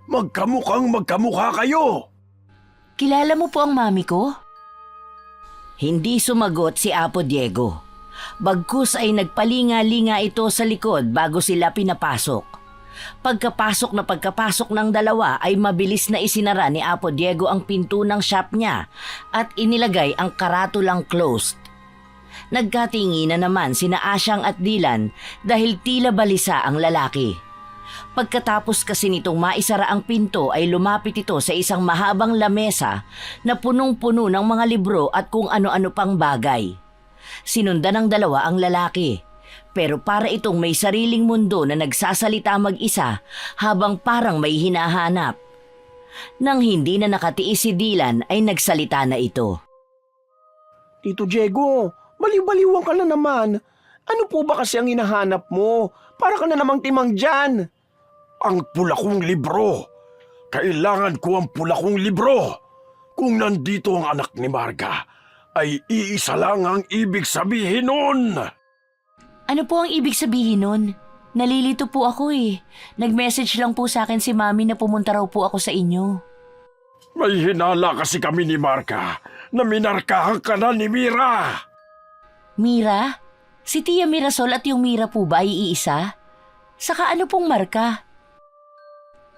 [SPEAKER 3] Magkamukha kayo.
[SPEAKER 2] Kilala mo po ang mami ko?
[SPEAKER 1] Hindi sumagot si Apo Diego. Bagkus ay nagpalinga-linga ito sa likod bago sila pinapasok. Pagkapasok ng dalawa ay mabilis na isinara ni Apo Diego ang pinto ng shop niya at inilagay ang karatulang closed. Nagkatinginan naman sina Asyang at Dylan dahil tila balisa ang lalaki. Pagkatapos kasi nitong maisara ang pinto ay lumapit ito sa isang mahabang lamesa na punong-puno ng mga libro at kung ano-ano pang bagay. Sinundan ng dalawa ang lalaki, pero para itong may sariling mundo na nagsasalita mag-isa habang parang may hinahanap. Nang hindi na nakatiis si Dylan ay nagsalita na ito.
[SPEAKER 3] Tito Diego, baliw-baliwan ka na naman. Ano po ba kasi ang hinahanap mo? Para ka na namang timang dyan.
[SPEAKER 4] Ang pula kong libro. Kailangan ko ang pula kong libro. Kung nandito ang anak ni Marga, ay iisa lang ang ibig sabihin nun.
[SPEAKER 2] Ano po ang ibig sabihin nun? Nalilito po ako eh. Nag-message lang po sa akin si Mami na pumunta raw po ako sa inyo.
[SPEAKER 4] May hinala kasi kami ni Marga na minarkahan ka na ni Mira.
[SPEAKER 2] Mira? Si Tia Mirasol at yung Mira po ba ay iisa? Saka ano pong marka?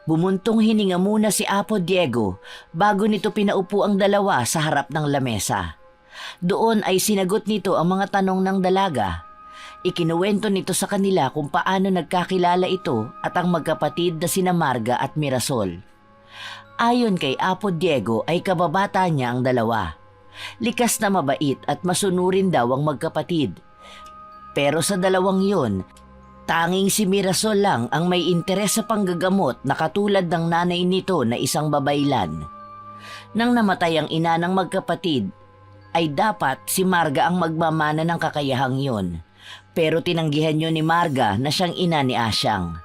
[SPEAKER 1] Bumuntong hininga muna si Apo Diego bago nito pinaupo ang dalawa sa harap ng lamesa. Doon ay sinagot nito ang mga tanong ng dalaga. Ikinuwento nito sa kanila kung paano nagkakilala ito at ang magkapatid na sina Marga at Mirasol. Ayon kay Apo Diego ay kababata niya ang dalawa. Likas na mabait at masunurin daw ang magkapatid. Pero sa dalawang yon, tanging si Mirasol lang ang may interes sa panggagamot na katulad ng nanay nito na isang babaylan. Nang namatay ang ina ng magkapatid, ay dapat si Marga ang magmamana ng kakayahang yon. Pero tinanggihan niyo ni Marga na siyang ina ni Asyang.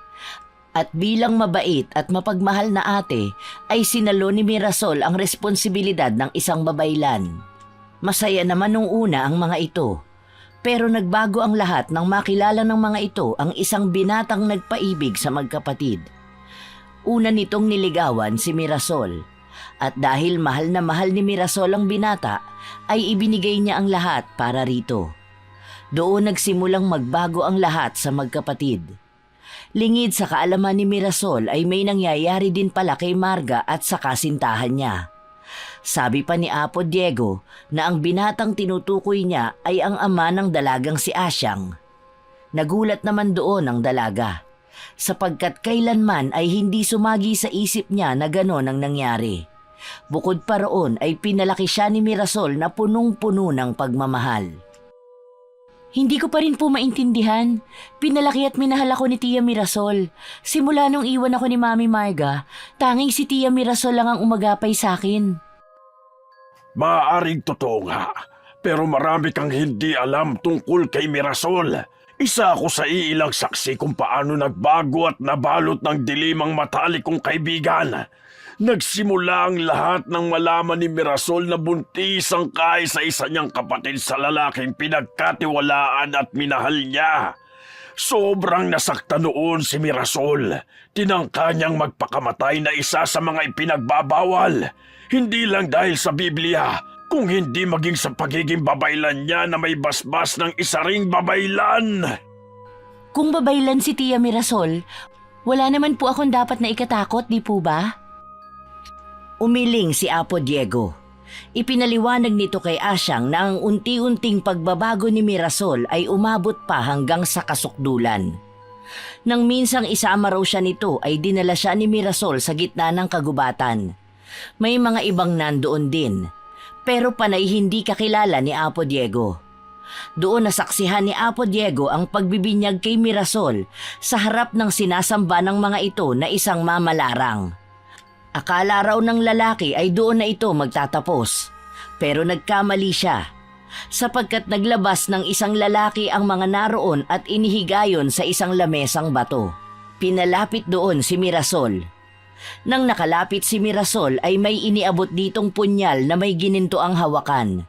[SPEAKER 1] At bilang mabait at mapagmahal na ate, ay sinalo ni Mirasol ang responsibilidad ng isang babaylan. Masaya naman nung una ang mga ito. Pero nagbago ang lahat nang makilala ng mga ito ang isang binatang nagpaibig sa magkapatid. Una nitong niligawan si Mirasol. At dahil mahal na mahal ni Mirasol ang binata, ay ibinigay niya ang lahat para rito. Doon nagsimulang magbago ang lahat sa magkapatid. Lingid sa kaalaman ni Mirasol ay may nangyayari din pala kay Marga at sa kasintahan niya. Sabi pa ni Apo Diego na ang binatang tinutukoy niya ay ang ama ng dalagang si Asyang. Nagulat naman doon ang dalaga, sapagkat kailanman ay hindi sumagi sa isip niya na ganon ang nangyari. Bukod pa roon ay pinalaki siya ni Mirasol na punong-puno ng pagmamahal. Hindi ko pa rin po maintindihan. Pinalaki at minahal ako ni Tia Mirasol. Simula nung iwan ako ni Mami Marga, tanging si Tia Mirasol lang ang umagapay sa akin.
[SPEAKER 4] Maaaring totoo nga, pero marami kang hindi alam tungkol kay Mirasol. Isa ako sa iilang saksi kung paano nagbago at nabalot ng dilim ang matalik kong kaibigan. Nagsimula ang lahat ng malaman ni Mirasol na buntis ang kaisa-isa niyang kapatid sa lalaking pinagkatiwalaan at minahal niya. Sobrang nasaktan noon si Mirasol. Tinangka niyang magpakamatay na isa sa mga ipinagbabawal. Hindi lang dahil sa Biblia, kung hindi maging sa pagiging babaylan niya na may basbas ng isa ring babaylan.
[SPEAKER 2] Kung babaylan si Tia Mirasol, wala naman po akong dapat na ikatakot, di po ba?
[SPEAKER 1] Umiling si Apo Diego. Ipinaliwanag nito kay Asyang na ang unti-unting pagbabago ni Mirasol ay umabot pa hanggang sa kasukdulan. Nang minsang isama raw siya nito ay dinala siya ni Mirasol sa gitna ng kagubatan. May mga ibang nandoon din, pero panay hindi kakilala ni Apo Diego. Doon nasaksihan ni Apo Diego ang pagbibinyag kay Mirasol sa harap ng sinasamba ng mga ito na isang mamalarang. Akala raw ng lalaki ay doon na ito magtatapos, pero nagkamali siya, sapagkat naglabas ng isang lalaki ang mga naroon at inihigayon sa isang lamesang bato. Pinalapit doon si Mirasol. Nang nakalapit si Mirasol ay may iniabot ditong punyal na may gininto ang hawakan.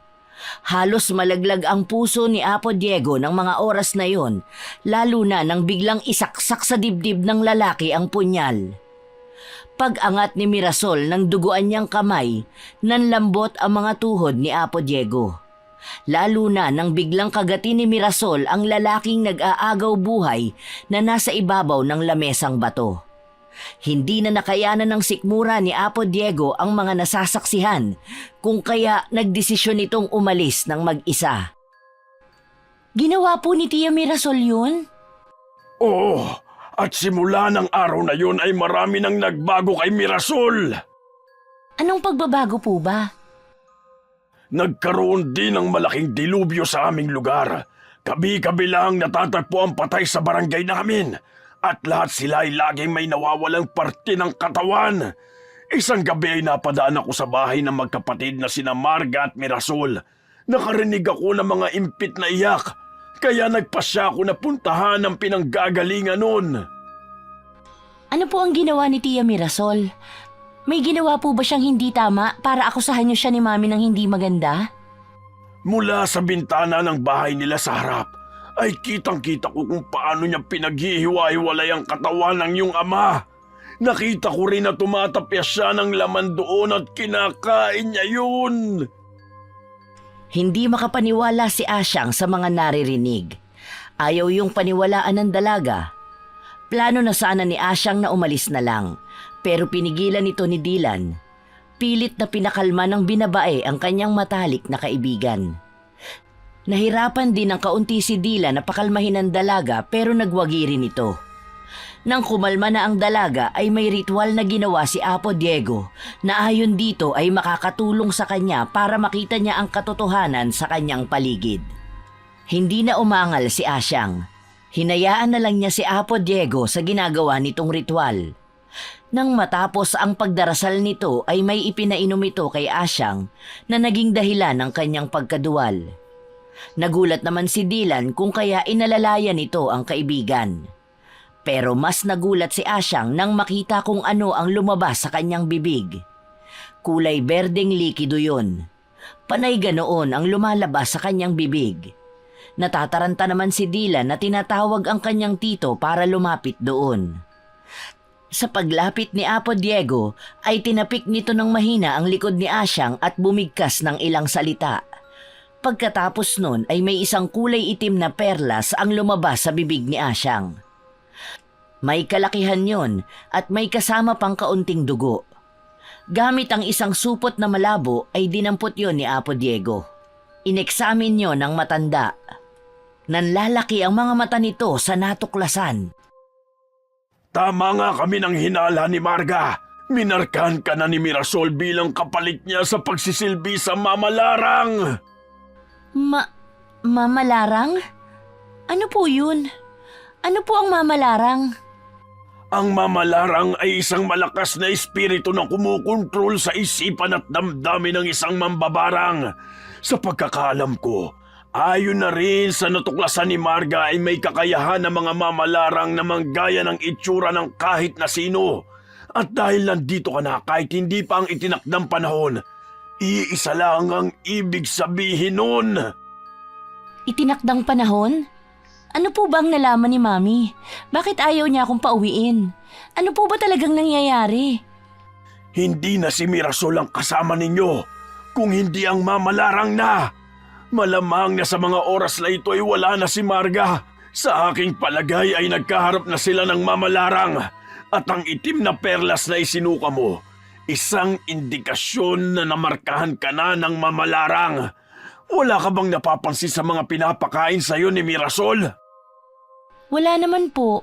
[SPEAKER 1] Halos malaglag ang puso ni Apo Diego ng mga oras na yon, lalo na nang biglang isaksak sa dibdib ng lalaki ang punyal. Pag-angat ni Mirasol ng duguan niyang kamay, nanlambot ang mga tuhod ni Apo Diego. Lalo na nang biglang kagati ni Mirasol ang lalaking nag-aagaw buhay na nasa ibabaw ng lamesang bato. Hindi na nakayanan ng sikmura ni Apo Diego ang mga nasasaksihan, kung kaya nagdesisyon itong umalis ng mag-isa.
[SPEAKER 2] Ginawa po ni Tia Mirasol yun?
[SPEAKER 4] Oo, at simula ng araw na yun ay marami nang nagbago kay Mirasol.
[SPEAKER 2] Anong pagbabago po ba?
[SPEAKER 4] Nagkaroon din ng malaking dilubyo sa aming lugar. Kabi-kabi lang natatagpo ang patay sa barangay namin. At lahat sila ay laging may nawawalang parte ng katawan. Isang gabi ay napadaan ako sa bahay ng magkapatid na sina Marga at Mirasol. Nakarinig ako ng mga impit na iyak. Kaya nagpasya ako na puntahan ang pinanggagalingan nun.
[SPEAKER 2] Ano po ang ginawa ni Tia Mirasol? May ginawa po ba siyang hindi tama para akusahan niyo siya ni Mami ng hindi maganda?
[SPEAKER 4] Mula sa bintana ng bahay nila sa harap, ay kitang-kita ko kung paano niya pinaghihiwa-hiwalay ang katawan ng iyong ama. Nakita ko rin na tumatapya siya ng laman doon at kinakain niya yun.
[SPEAKER 1] Hindi makapaniwala si Asyang sa mga naririnig. Ayaw yung paniwalaan ng dalaga. Plano na sana ni Asyang na umalis na lang, pero pinigilan ito ni Dylan. Pilit na pinakalma ng binabae ang kanyang matalik na kaibigan. Nahirapan din ng kaunti si Dylan na pakalmahin ang dalaga pero nagwagi rin ito. Nang kumalma na ang dalaga ay may ritual na ginawa si Apo Diego na ayon dito ay makakatulong sa kanya para makita niya ang katotohanan sa kanyang paligid. Hindi na umangal si Asyang. Hinayaan na lang niya si Apo Diego sa ginagawa nitong ritual. Nang matapos ang pagdarasal nito ay may ipinainom ito kay Asyang na naging dahilan ng kanyang pagkaduwal. Nagulat naman si Dylan kung kaya inalalayan nito ang kaibigan. Pero mas nagulat si Asyang nang makita kung ano ang lumabas sa kanyang bibig. Kulay berdeng likido yun. Panay ganoon ang lumalabas sa kanyang bibig. Natataranta naman si Dylan na tinatawag ang kanyang tito para lumapit doon. Sa paglapit ni Apo Diego ay tinapik nito ng mahina ang likod ni Asyang at bumigkas ng ilang salita. Pagkatapos nun ay may isang kulay itim na perlas ang lumabas sa bibig ni Asyang. May kalakihan yon at may kasama pang kaunting dugo. Gamit ang isang supot na malabo ay dinampot yon ni Apo Diego. Ineksamin yon ng matanda. Nanlalaki ang mga mata nito sa natuklasan.
[SPEAKER 4] Tama nga kami ng hinala ni Marga. Minarkahan ka na ni Mirasol bilang kapalit niya sa pagsisilbi sa mamalarang.
[SPEAKER 2] Mamalarang? Ano po yun? Ano po ang mamalarang?
[SPEAKER 4] Ang mamalarang ay isang malakas na espiritu na kumukontrol sa isipan at damdamin ng isang mambabarang. Sa pagkakaalam ko, ayon na rin sa natuklasan ni Marga ay may kakayahan ng mga mamalarang na manggaya ng itsura ng kahit na sino. At dahil nandito ka na kahit hindi pa ang itinakdang panahon, iisa lang ang ibig sabihin nun.
[SPEAKER 2] Itinakdang panahon? Ano po bang nalaman ni Mami? Bakit ayaw niya akong pauwiin? Ano po ba talagang nangyayari?
[SPEAKER 4] Hindi na si Mirasol ang kasama ninyo, kung hindi ang mamalarang na. Malamang na sa mga oras na ito ay wala na si Marga. Sa aking palagay ay nagkaharap na sila ng mamalarang. At ang itim na perlas na isinuka mo, isang indikasyon na namarkahan ka na ng mamalarang. Wala ka bang napapansin sa mga pinapakain sa'yo ni Mirasol?
[SPEAKER 2] Wala naman po.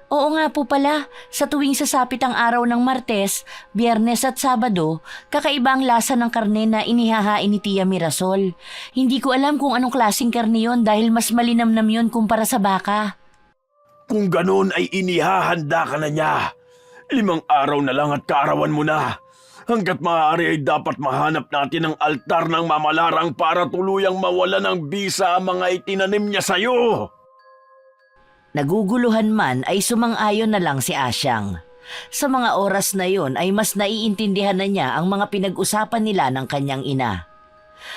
[SPEAKER 2] Oo nga po pala. Sa tuwing sasapit ang araw ng Martes, Biyernes at Sabado, kakaiba ang lasa ng karne na inihahain ni Tia Mirasol. Hindi ko alam kung anong klaseng karne yon dahil mas malinamnam yon kumpara sa baka.
[SPEAKER 4] Kung ganon ay inihahanda ka na niya. 5 araw na lang at kaarawan mo na. Hanggat maaari ay dapat mahanap natin ang altar ng mamalarang para tuluyang mawala ng bisa ang mga itinanim niya sa'yo.
[SPEAKER 1] Naguguluhan man ay sumang-ayon na lang si Asyang. Sa mga oras na yon ay mas naiintindihan na niya ang mga pinag-usapan nila ng kanyang ina.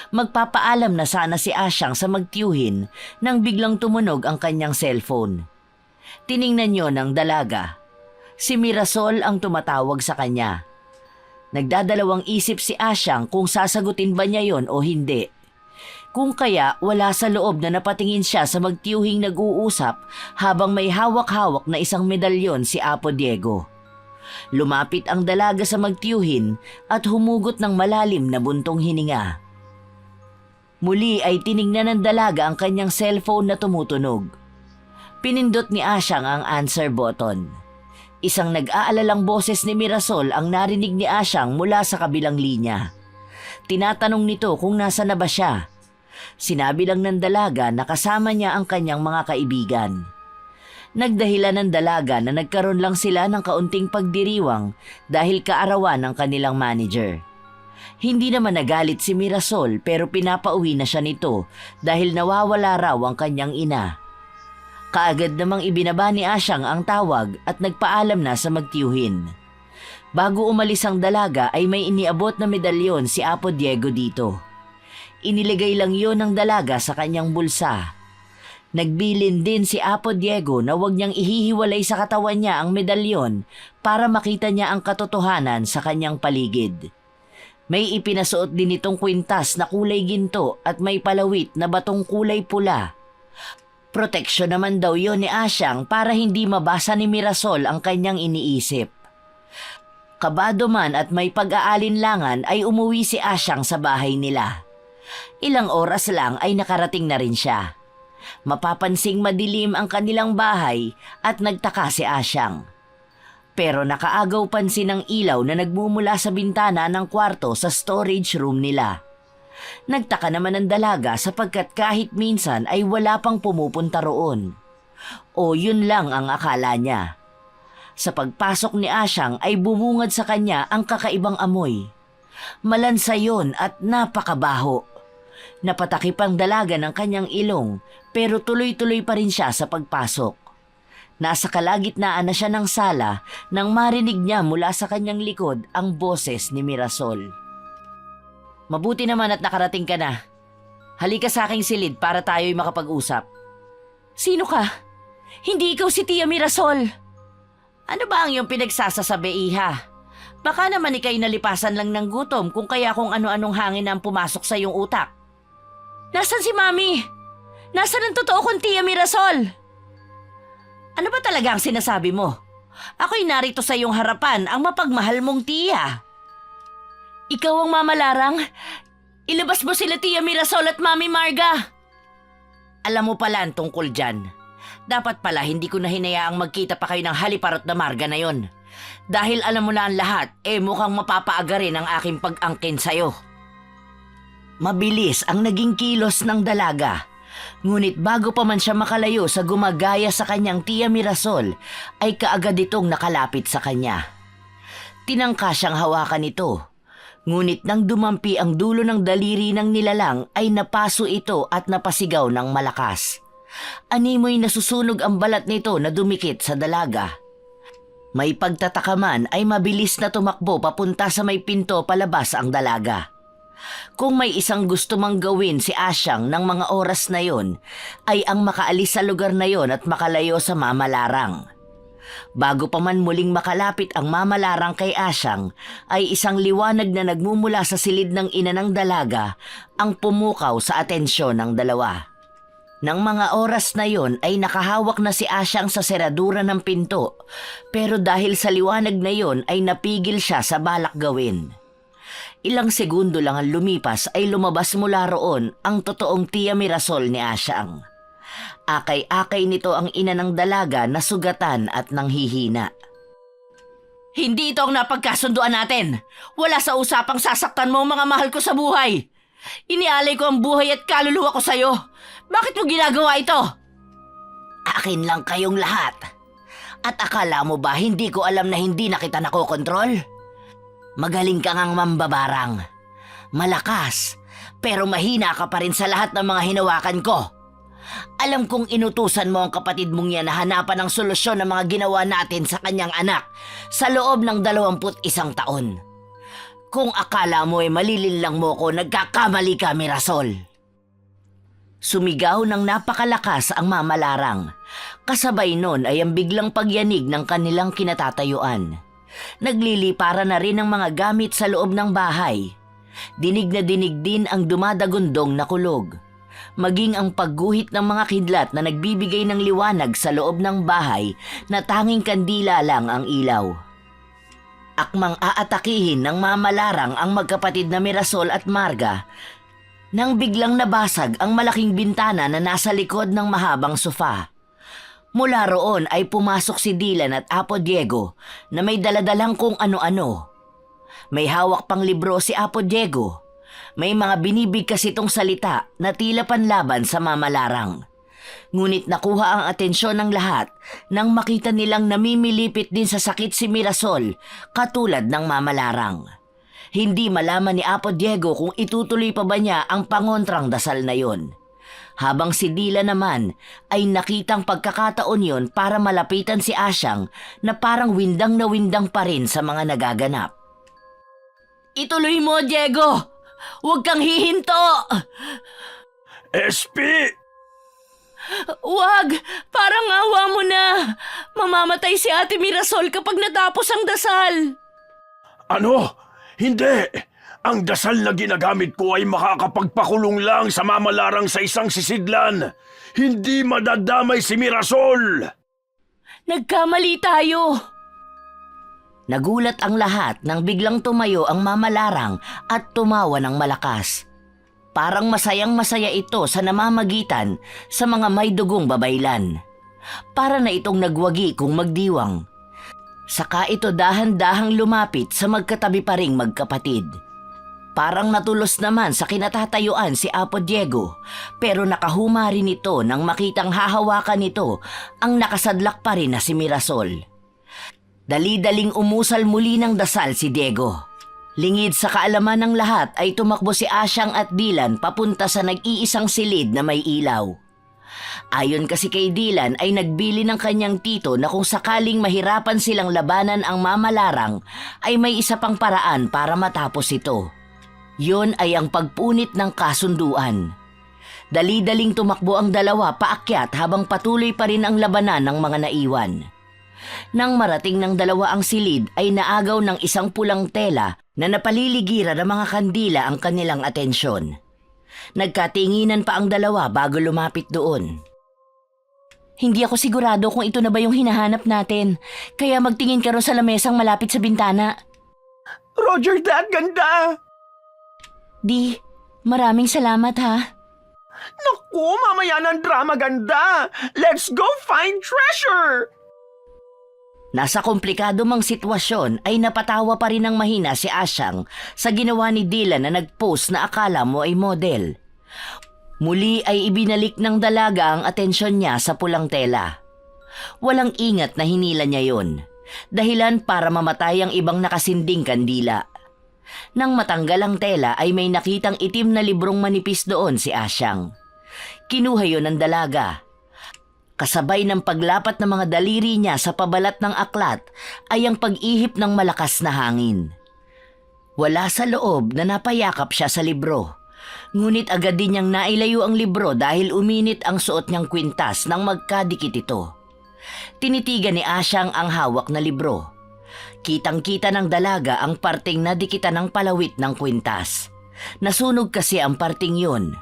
[SPEAKER 1] Magpapaalam na sana si Asyang sa magtiyuhin nang biglang tumunog ang kanyang cellphone. Tiningnan niyo ng dalaga. Si Mirasol ang tumatawag sa kanya. Nagdadalawang isip si Asyang kung sasagutin ba niya yon o hindi.
[SPEAKER 2] Kung kaya wala sa loob na napatingin siya sa magtiyuhing nag-uusap habang may hawak-hawak na isang medalyon si Apo Diego. Lumapit ang dalaga sa magtiyuhin at humugot ng malalim na buntong hininga. Muli ay tiningnan ng dalaga ang kanyang cellphone na tumutunog. Pinindot ni Asyang ang answer button. Isang nag-aalalang boses ni Mirasol ang narinig ni Asyang mula sa kabilang linya. Tinatanong nito kung nasa na ba siya. Sinabi lang ng dalaga na kasama niya ang kanyang mga kaibigan. Nagdahilan ng dalaga na nagkaroon lang sila ng kaunting pagdiriwang dahil kaarawan ng kanilang manager. Hindi naman nagalit si Mirasol pero pinapauwi na siya nito dahil nawawala raw ang kanyang ina. Kaagad namang ibinaba ni Asyang ang tawag at nagpaalam na sa magtiyuhin. Bago umalis ang dalaga ay may iniabot na medalyon si Apo Diego dito. Iniligay lang yon ng dalaga sa kanyang bulsa. Nagbilin din si Apo Diego na huwag niyang ihihiwalay sa katawan niya ang medalyon para makita niya ang katotohanan sa kanyang paligid. May ipinasuot din itong kwintas na kulay ginto at may palawit na batong kulay pula. Proteksyon naman daw yon ni Asyang para hindi mabasa ni Mirasol ang kanyang iniisip. Kabado man at may pag-aalinlangan ay umuwi si Asyang sa bahay nila. Ilang oras lang ay nakarating na rin siya. Mapapansing madilim ang kanilang bahay at nagtaka si Asyang. Pero nakaagaw pansin ang ilaw na nagmumula sa bintana ng kwarto sa storage room nila. Nagtaka naman ang dalaga sapagkat kahit minsan ay wala pang pumupunta roon. O yun lang ang akala niya. Sa pagpasok ni Asyang ay bumungad sa kanya ang kakaibang amoy. Malansa yon at napakabaho. Napatakip ang dalaga ng kanyang ilong pero tuloy-tuloy pa rin siya sa pagpasok. Nasa kalagitnaan na siya ng sala nang marinig niya mula sa kanyang likod ang boses ni Mirasol. Mabuti naman at nakarating ka na. Halika sa aking silid para tayo'y makapag-usap. Sino ka? Hindi ikaw si Tia Mirasol. Ano ba ang iyong pinagsasasabi, Iha? Baka naman ikay nalipasan lang ng gutom kung kaya kung ano-anong hangin ang pumasok sa iyong utak. Nasaan si Mami? Nasaan ang totoo kong Tia Mirasol? Ano ba talaga ang sinasabi mo? Ako'y narito sa iyong harapan ang mapagmahal mong tiya. Ikaw ang mamalarang? Ilabas mo sila Tia Mirasol at Mami Marga. Alam mo pala ang tungkol dyan. Dapat pala hindi ko na hinayaang magkita pa kayo ng haliparot na Marga na yon. Dahil alam mo na ang lahat, mukhang mapapaaga rin ang aking pag-angkin sa'yo. Mabilis ang naging kilos ng dalaga. Ngunit bago pa man siya makalayo sa gumagaya sa kanyang Tia Mirasol, ay kaagad itong nakalapit sa kanya. Tinangka siyang hawakan ito. Ngunit nang dumampi ang dulo ng daliri ng nilalang ay napaso ito at napasigaw ng malakas. Animoy nasusunog ang balat nito na dumikit sa dalaga. May pagtataka man ay mabilis na tumakbo papunta sa may pinto palabas ang dalaga. Kung may isang gusto mang gawin si Asyang ng mga oras na yon, ay ang makaalis sa lugar na yon at makalayo sa mamalarang. Bago pa man muling makalapit ang mamalarang kay Asyang, ay isang liwanag na nagmumula sa silid ng ina ng dalaga ang pumukaw sa atensyon ng dalawa. Nang mga oras na yon ay nakahawak na si Asyang sa seradura ng pinto, pero dahil sa liwanag na yon ay napigil siya sa balak gawin. Ilang segundo lang ang lumipas ay lumabas mula roon ang totoong Tia Mirasol ni Asyang. Akay-akay nito ang ina ng dalaga na sugatan at nanghihina. Hindi ito ang napagkasunduan natin. Wala sa usapang sasaktan mo mga mahal ko sa buhay. Inialay ko ang buhay at kaluluwa ko sa'yo. Bakit mo ginagawa ito? Akin lang kayong lahat. At akala mo ba hindi ko alam na hindi na kita nakokontrol? Magaling ka ngang mambabarang. Malakas, pero mahina ka pa rin sa lahat ng mga hinawakan ko. Alam kong inutusan mo ang kapatid mong yan na hanapan ng solusyon ng mga ginawa natin sa kanyang anak sa loob ng 21 taon. Kung akala mo ay malilinlang mo ko, nagkakamali ka, Mirasol. Sumigaw ng napakalakas ang mamalarang. Kasabay nun ay ang biglang pagyanig ng kanilang kinatatayuan. Naglilipara na rin ang mga gamit sa loob ng bahay.
[SPEAKER 1] Dinig na dinig din ang dumadagundong na kulog. Maging ang pagguhit ng mga kidlat na nagbibigay ng liwanag sa loob ng bahay na tanging kandila lang ang ilaw. Akmang aatakihin ng mamalarang ang magkapatid na Mirasol at Marga nang biglang nabasag ang malaking bintana na nasa likod ng mahabang sofa. Mula roon ay pumasok si Dylan at Apo Diego na may daladalang kung ano-ano. May hawak pang libro si Apo Diego. May mga binibigkas itong salita na tila panlaban sa mamalarang. Ngunit nakuha ang atensyon ng lahat nang makita nilang namimilipit din sa sakit si Mirasol katulad ng mamalarang. Hindi malaman ni Apo Diego kung itutuloy pa ba niya ang pangontrang dasal na yon. Habang si Dila naman ay nakitang pagkakataon yon para malapitan si Asyang na parang windang na windang pa rin sa mga nagaganap. Ituloy mo, Diego! Huwag kang hihinto!
[SPEAKER 4] SP!
[SPEAKER 2] Wag! Parang awa mo na! Mamamatay si Ate Mirasol kapag natapos ang dasal!
[SPEAKER 4] Ano? Hindi! Ang dasal na ginagamit ko ay makakapagpakulong lang sa mamalarang sa isang sisidlan. Hindi madadamay si Mirasol!
[SPEAKER 2] Nagkamali tayo!
[SPEAKER 1] Nagulat ang lahat nang biglang tumayo ang mamalarang at tumawa ng malakas. Parang masayang-masaya ito sa namamagitan sa mga may dugong babaylan. Para na itong nagwagi kung magdiwang. Saka ito dahan-dahang lumapit sa magkatabi pa ring magkapatid. Parang natulos naman sa kinatatayuan si Apo Diego, pero nakahuma rin ito nang makitang hahawakan nito ang nakasadlak pa rin na si Mirasol. Dali-daling umusal muli ng dasal si Diego. Lingid sa kaalaman ng lahat ay tumakbo si Asyang at Dylan papunta sa nag-iisang silid na may ilaw. Ayon kasi kay Dylan ay nagbili ng kanyang tito na kung sakaling mahirapan silang labanan ang mamalarang ay may isa pang paraan para matapos ito. Yon ay ang pagpunit ng kasunduan. Dali-daling tumakbo ang dalawa paakyat habang patuloy pa rin ang labanan ng mga naiwan. Nang marating ng dalawa ang silid ay naagaw ng isang pulang tela na napaliligiran ng mga kandila ang kanilang atensyon. Nagkatinginan pa ang dalawa bago lumapit doon.
[SPEAKER 2] Hindi ako sigurado kung ito na ba yung hinahanap natin, kaya magtingin ka ron sa lamesang malapit sa bintana.
[SPEAKER 3] Roger that, ganda!
[SPEAKER 2] Di, maraming salamat ha.
[SPEAKER 3] Naku, mamaya ng drama, ganda! Let's go find treasure!
[SPEAKER 1] Nasa komplikado mang sitwasyon ay napatawa pa rin ng mahina si Asyang sa ginawa ni Dylan na nag-post na akala mo ay model. Muli ay ibinalik ng dalaga ang atensyon niya sa pulang tela. Walang ingat na hinila niya yon, dahilan para mamatay ang ibang nakasinding kandila. Nang matanggal ang tela ay may nakitang itim na librong manipis doon si Asyang. Kinuha yon ng dalaga. Kasabay ng paglapat ng mga daliri niya sa pabalat ng aklat ay ang pag-ihip ng malakas na hangin. Wala sa loob na napayakap siya sa libro. Ngunit agad din niyang nailayo ang libro dahil uminit ang suot niyang kwintas nang magkadikit ito. Tinitigan ni Asyang ang hawak na libro. Kitang-kita ng dalaga ang parting nadikitan ng palawit ng kwintas. Nasunog kasi ang parting yun.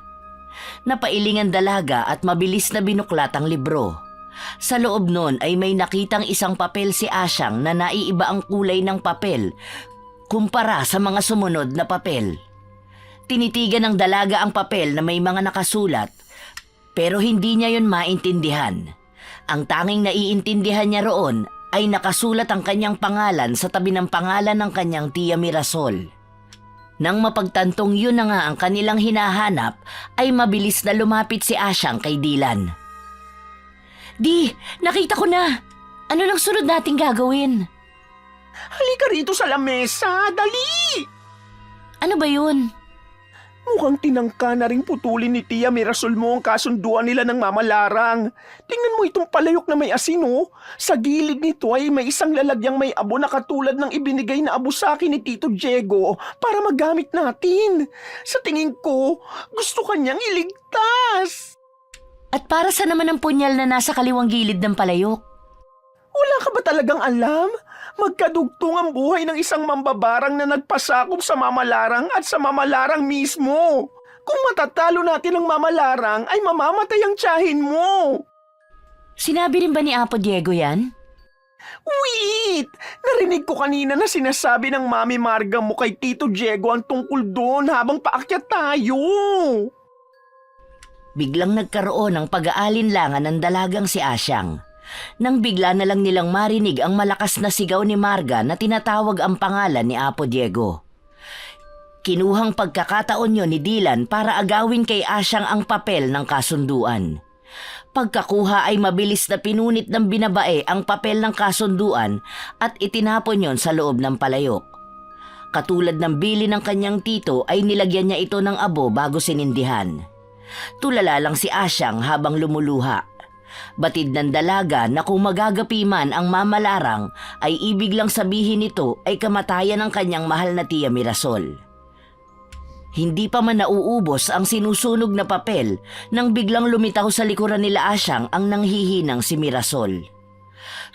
[SPEAKER 1] Napailing ang dalaga at mabilis na binuklat ang libro. Sa loob nun ay may nakitang isang papel si Asyang na naiiba ang kulay ng papel kumpara sa mga sumunod na papel. Tinitigan ng dalaga ang papel na may mga nakasulat pero hindi niya yun maintindihan. Ang tanging naiintindihan niya roon ay nakasulat ang kanyang pangalan sa tabi ng pangalan ng kanyang tiya Mirasol. Nang mapagtantong yun na nga ang kanilang hinahanap, ay mabilis na lumapit si Asyang kay Dylan.
[SPEAKER 2] Di, nakita ko na. Ano nang sunod nating gagawin?
[SPEAKER 3] Halika rito sa lamesa, dali!
[SPEAKER 2] Ano ba yun?
[SPEAKER 3] Mukhang tinangka na ring putulin ni Tia Mirasol mo ang kasunduan nila ng mamalarang. Tingnan mo itong palayok na may asin, oh. Sa gilid nito ay may isang lalagyang may abo na katulad ng ibinigay na abo sa akin ni Tito Diego para magamit natin. Sa tingin ko, gusto kanyang iligtas.
[SPEAKER 2] At para sa naman ang punyal na nasa kaliwang gilid ng palayok?
[SPEAKER 3] Wala ka ba talagang alam? Magkadugtong ang buhay ng isang mambabarang na nagpasakop sa mamalarang at sa mamalarang mismo. Kung matatalo natin ang mamalarang, ay mamamatay ang tiyahin mo.
[SPEAKER 2] Sinabi rin ba ni Apo Diego yan?
[SPEAKER 3] Wait! Narinig ko kanina na sinasabi ng Mami Marga mo kay Tito Diego ang tungkol doon habang paakyat tayo.
[SPEAKER 1] Biglang nagkaroon ng pag-aalinlangan ng dalagang si Asyang. Nang bigla na lang nilang marinig ang malakas na sigaw ni Marga na tinatawag ang pangalan ni Apo Diego. Kinuhang pagkakataon yon ni Dylan para agawin kay Asyang ang papel ng kasunduan. Pagkakuha ay mabilis na pinunit ng binabae ang papel ng kasunduan at itinapon yon sa loob ng palayok. Katulad ng bili ng kanyang tito ay nilagyan niya ito ng abo bago sinindihan. Tulala lang si Asyang habang lumuluha. Batid ng dalaga na kung magagapi man ang mamalarang ay ibig lang sabihin nito ay kamatayan ng kanyang mahal na Tia Mirasol. Hindi pa man nauubos ang sinusunog na papel nang biglang lumitaw sa likuran nila Asyang ang nanghihinang si Mirasol.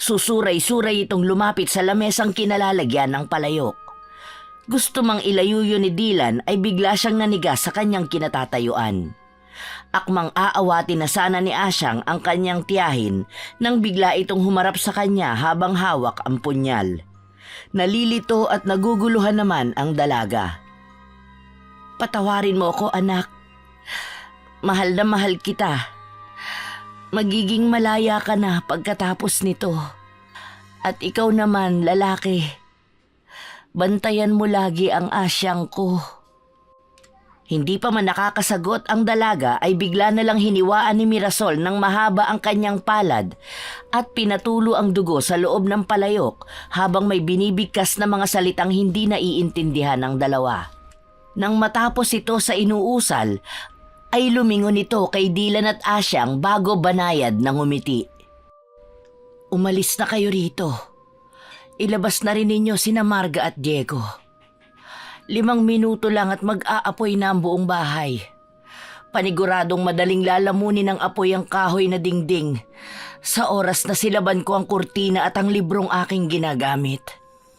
[SPEAKER 1] Susuray-suray itong lumapit sa lamesang kinalalagyan ng palayok. Gusto mang ilayuyo ni Dylan ay bigla siyang naniga sa kanyang kinatatayuan. Akmang aawatin na sana ni Asyang ang kanyang tiyahin nang bigla itong humarap sa kanya habang hawak ang punyal. Nalilito at naguguluhan naman ang dalaga. Patawarin mo ako, anak. Mahal na mahal kita. Magiging malaya ka na pagkatapos nito. At ikaw naman, lalaki. Bantayan mo lagi ang Asyang ko. Hindi pa man nakakasagot ang dalaga ay bigla na lang hiniwaan ni Mirasol ng mahaba ang kanyang palad at pinatulo ang dugo sa loob ng palayok habang may binibigkas na mga salitang hindi naiintindihan ng dalawa. Nang matapos ito sa inuusal, ay lumingon ito kay Dylan at Asyang bago banayad ng umiti. Umalis na kayo rito. Ilabas na rin ninyo sina Marga at Diego. 5 minuto lang at mag-aapoy na ang buong bahay. Paniguradong madaling lalamunin ng apoy ang kahoy na dingding sa oras na silaban ko ang kurtina at ang librong aking ginagamit.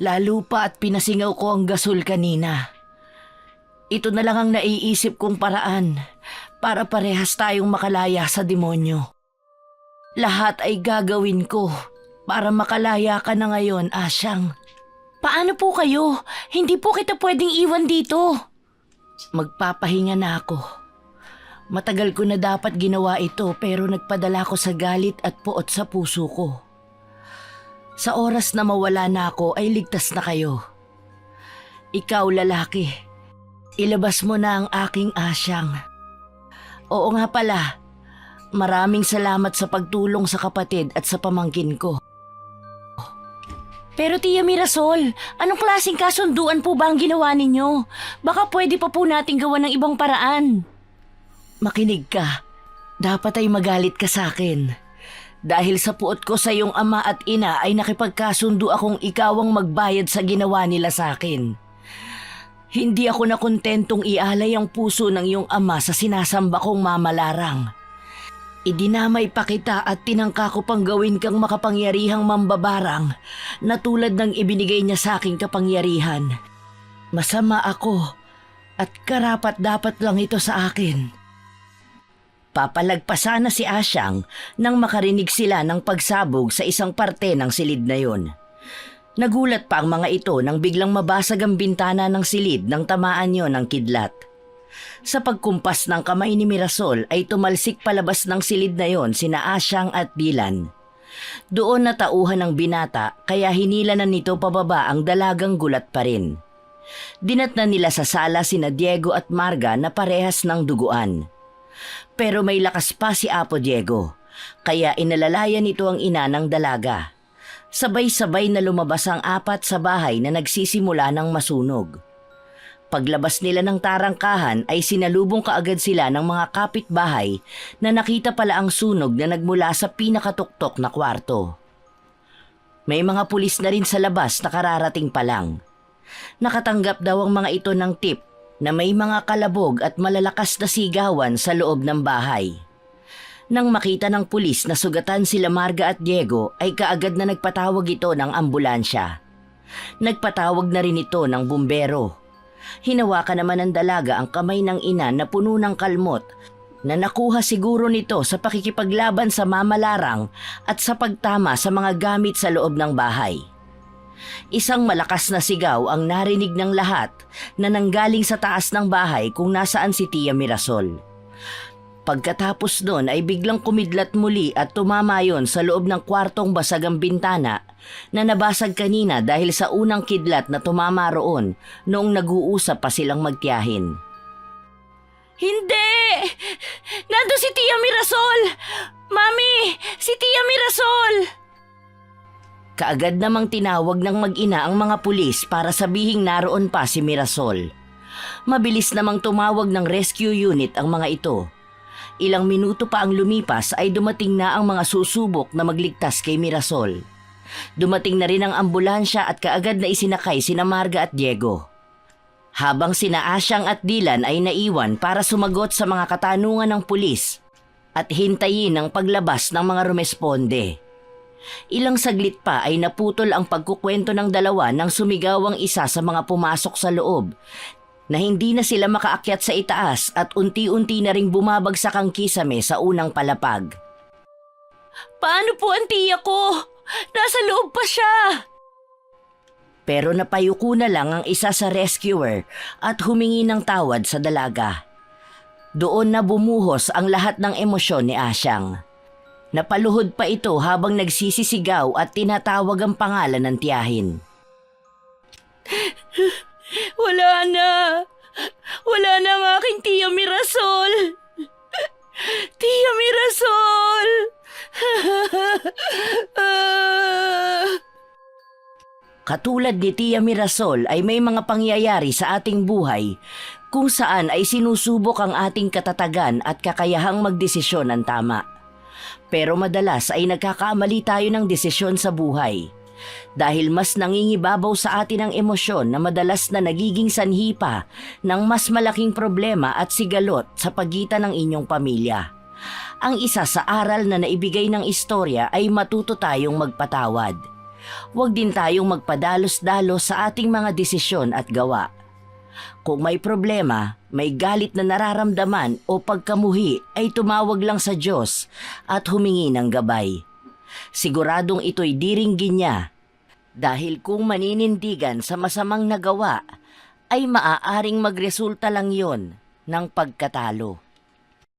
[SPEAKER 1] Lalo pa at pinasingaw ko ang gasol kanina. Ito na lang ang naiisip kong paraan para parehas tayong makalaya sa demonyo. Lahat ay gagawin ko para makalaya ka na ngayon, Asyang.
[SPEAKER 2] Paano po kayo? Hindi po kita pwedeng iwan dito.
[SPEAKER 1] Magpapahinga na ako. Matagal ko na dapat ginawa ito pero nagpadala ko sa galit at puot sa puso ko. Sa oras na mawala na ako ay ligtas na kayo. Ikaw, lalaki, ilabas mo na ang aking Asyang. Oo nga pala, maraming salamat sa pagtulong sa kapatid at sa pamangkin ko.
[SPEAKER 2] Pero Tia Mirasol, anong klaseng kasunduan po ba ang ginawa ninyo? Baka pwede pa po nating gawa ng ibang paraan.
[SPEAKER 1] Makinig ka. Dapat ay magalit ka sa akin. Dahil sa puot ko sa iyong ama at ina ay nakipagkasundo akong ikaw ang magbayad sa ginawa nila sa akin. Hindi ako nakontentong ialay ang puso ng iyong ama sa sinasamba kong mamalarang. Idinamay pa kita at tinangka ko pang gawin kang makapangyarihang mambabarang na tulad ng ibinigay niya sa aking kapangyarihan. Masama ako at karapat dapat lang ito sa akin. Papalagpasan na si Asyang nang makarinig sila ng pagsabog sa isang parte ng silid na yon. Nagulat pa ang mga ito nang biglang mabasag ang bintana ng silid nang tamaan yon ng kidlat. Sa pagkumpas ng kamay ni Mirasol ay tumalsik palabas ng silid na yon sina Asyang at Dylan. Doon natauhan ng binata kaya hinila na nito pababa ang dalagang gulat pa rin. Dinatnan nila sa sala sina Diego at Marga na parehas ng duguan. Pero may lakas pa si Apo Diego, kaya inalalayan nito ang ina ng dalaga. Sabay-sabay na lumabas ang 4 sa bahay na nagsisimula ng masunog. Paglabas nila ng tarangkahan ay sinalubong kaagad sila ng mga kapitbahay na nakita pala ang sunog na nagmula sa pinakatuktok na kwarto. May mga pulis na rin sa labas na kararating pa lang. Nakatanggap daw ang mga ito ng tip na may mga kalabog at malalakas na sigawan sa loob ng bahay. Nang makita ng pulis na sugatan sila Marga at Diego ay kaagad na nagpatawag ito ng ambulansya. Nagpatawag na rin ito ng bumbero. Hinawakan naman ng dalaga ang kamay ng ina na puno ng kalmot na nakuha siguro nito sa pakikipaglaban sa mamalarang at sa pagtama sa mga gamit sa loob ng bahay. Isang malakas na sigaw ang narinig ng lahat na nanggaling sa taas ng bahay kung nasaan si Tia Mirasol. Pagkatapos nun ay biglang kumidlat muli at tumama yon sa loob ng kwartong basag ang bintana na nabasag kanina dahil sa unang kidlat na tumama roon noong nag-uusap pa silang magtiyahin.
[SPEAKER 2] Hindi! Nando si Tia Mirasol! Mami! Si Tia Mirasol!
[SPEAKER 1] Kaagad namang tinawag ng mag-ina ang mga pulis para sabihing naroon pa si Mirasol. Mabilis namang tumawag ng rescue unit ang mga ito. Ilang minuto pa ang lumipas ay dumating na ang mga susubok na magligtas kay Mirasol. Dumating na rin ang ambulansya at kaagad na isinakay sina Marga at Diego. Habang sina Asyang at Dylan ay naiwan para sumagot sa mga katanungan ng pulis at hintayin ang paglabas ng mga rumesponde. Ilang saglit pa ay naputol ang pagkukwento ng dalawa nang sumigaw ang isa sa mga pumasok sa loob na hindi na sila makaakyat sa itaas at unti-unti na ring bumabagsak ang kisame sa unang palapag.
[SPEAKER 2] Paano po ang tiya ko? Nasa loob pa siya!
[SPEAKER 1] Pero napayuko na lang ang isa sa rescuer at humingi ng tawad sa dalaga. Doon na bumuhos ang lahat ng emosyon ni Asyang. Napaluhod pa ito habang nagsisisigaw at tinatawag ang pangalan ng tiyahin.
[SPEAKER 2] Wala na! Wala na ang aking Tia Mirasol! Tia Mirasol!
[SPEAKER 1] Katulad ni Tia Mirasol ay may mga pangyayari sa ating buhay kung saan ay sinusubok ang ating katatagan at kakayahang magdesisyon ng tama. Pero madalas ay nagkakamali tayo ng desisyon sa buhay. Dahil mas nangingibabaw sa atin ang emosyon na madalas na nagiging sanhi pa ng mas malaking problema at sigalot sa pagitan ng inyong pamilya. Ang isa sa aral na naibigay ng istorya ay matuto tayong magpatawad. Huwag din tayong magpadalos-dalos sa ating mga desisyon at gawa. Kung may problema, may galit na nararamdaman o pagkamuhi ay tumawag lang sa Diyos at humingi ng gabay. Siguradong ito'y diringgin niya dahil kung maninindigan sa masamang nagawa ay maaaring magresulta lang yon ng pagkatalo.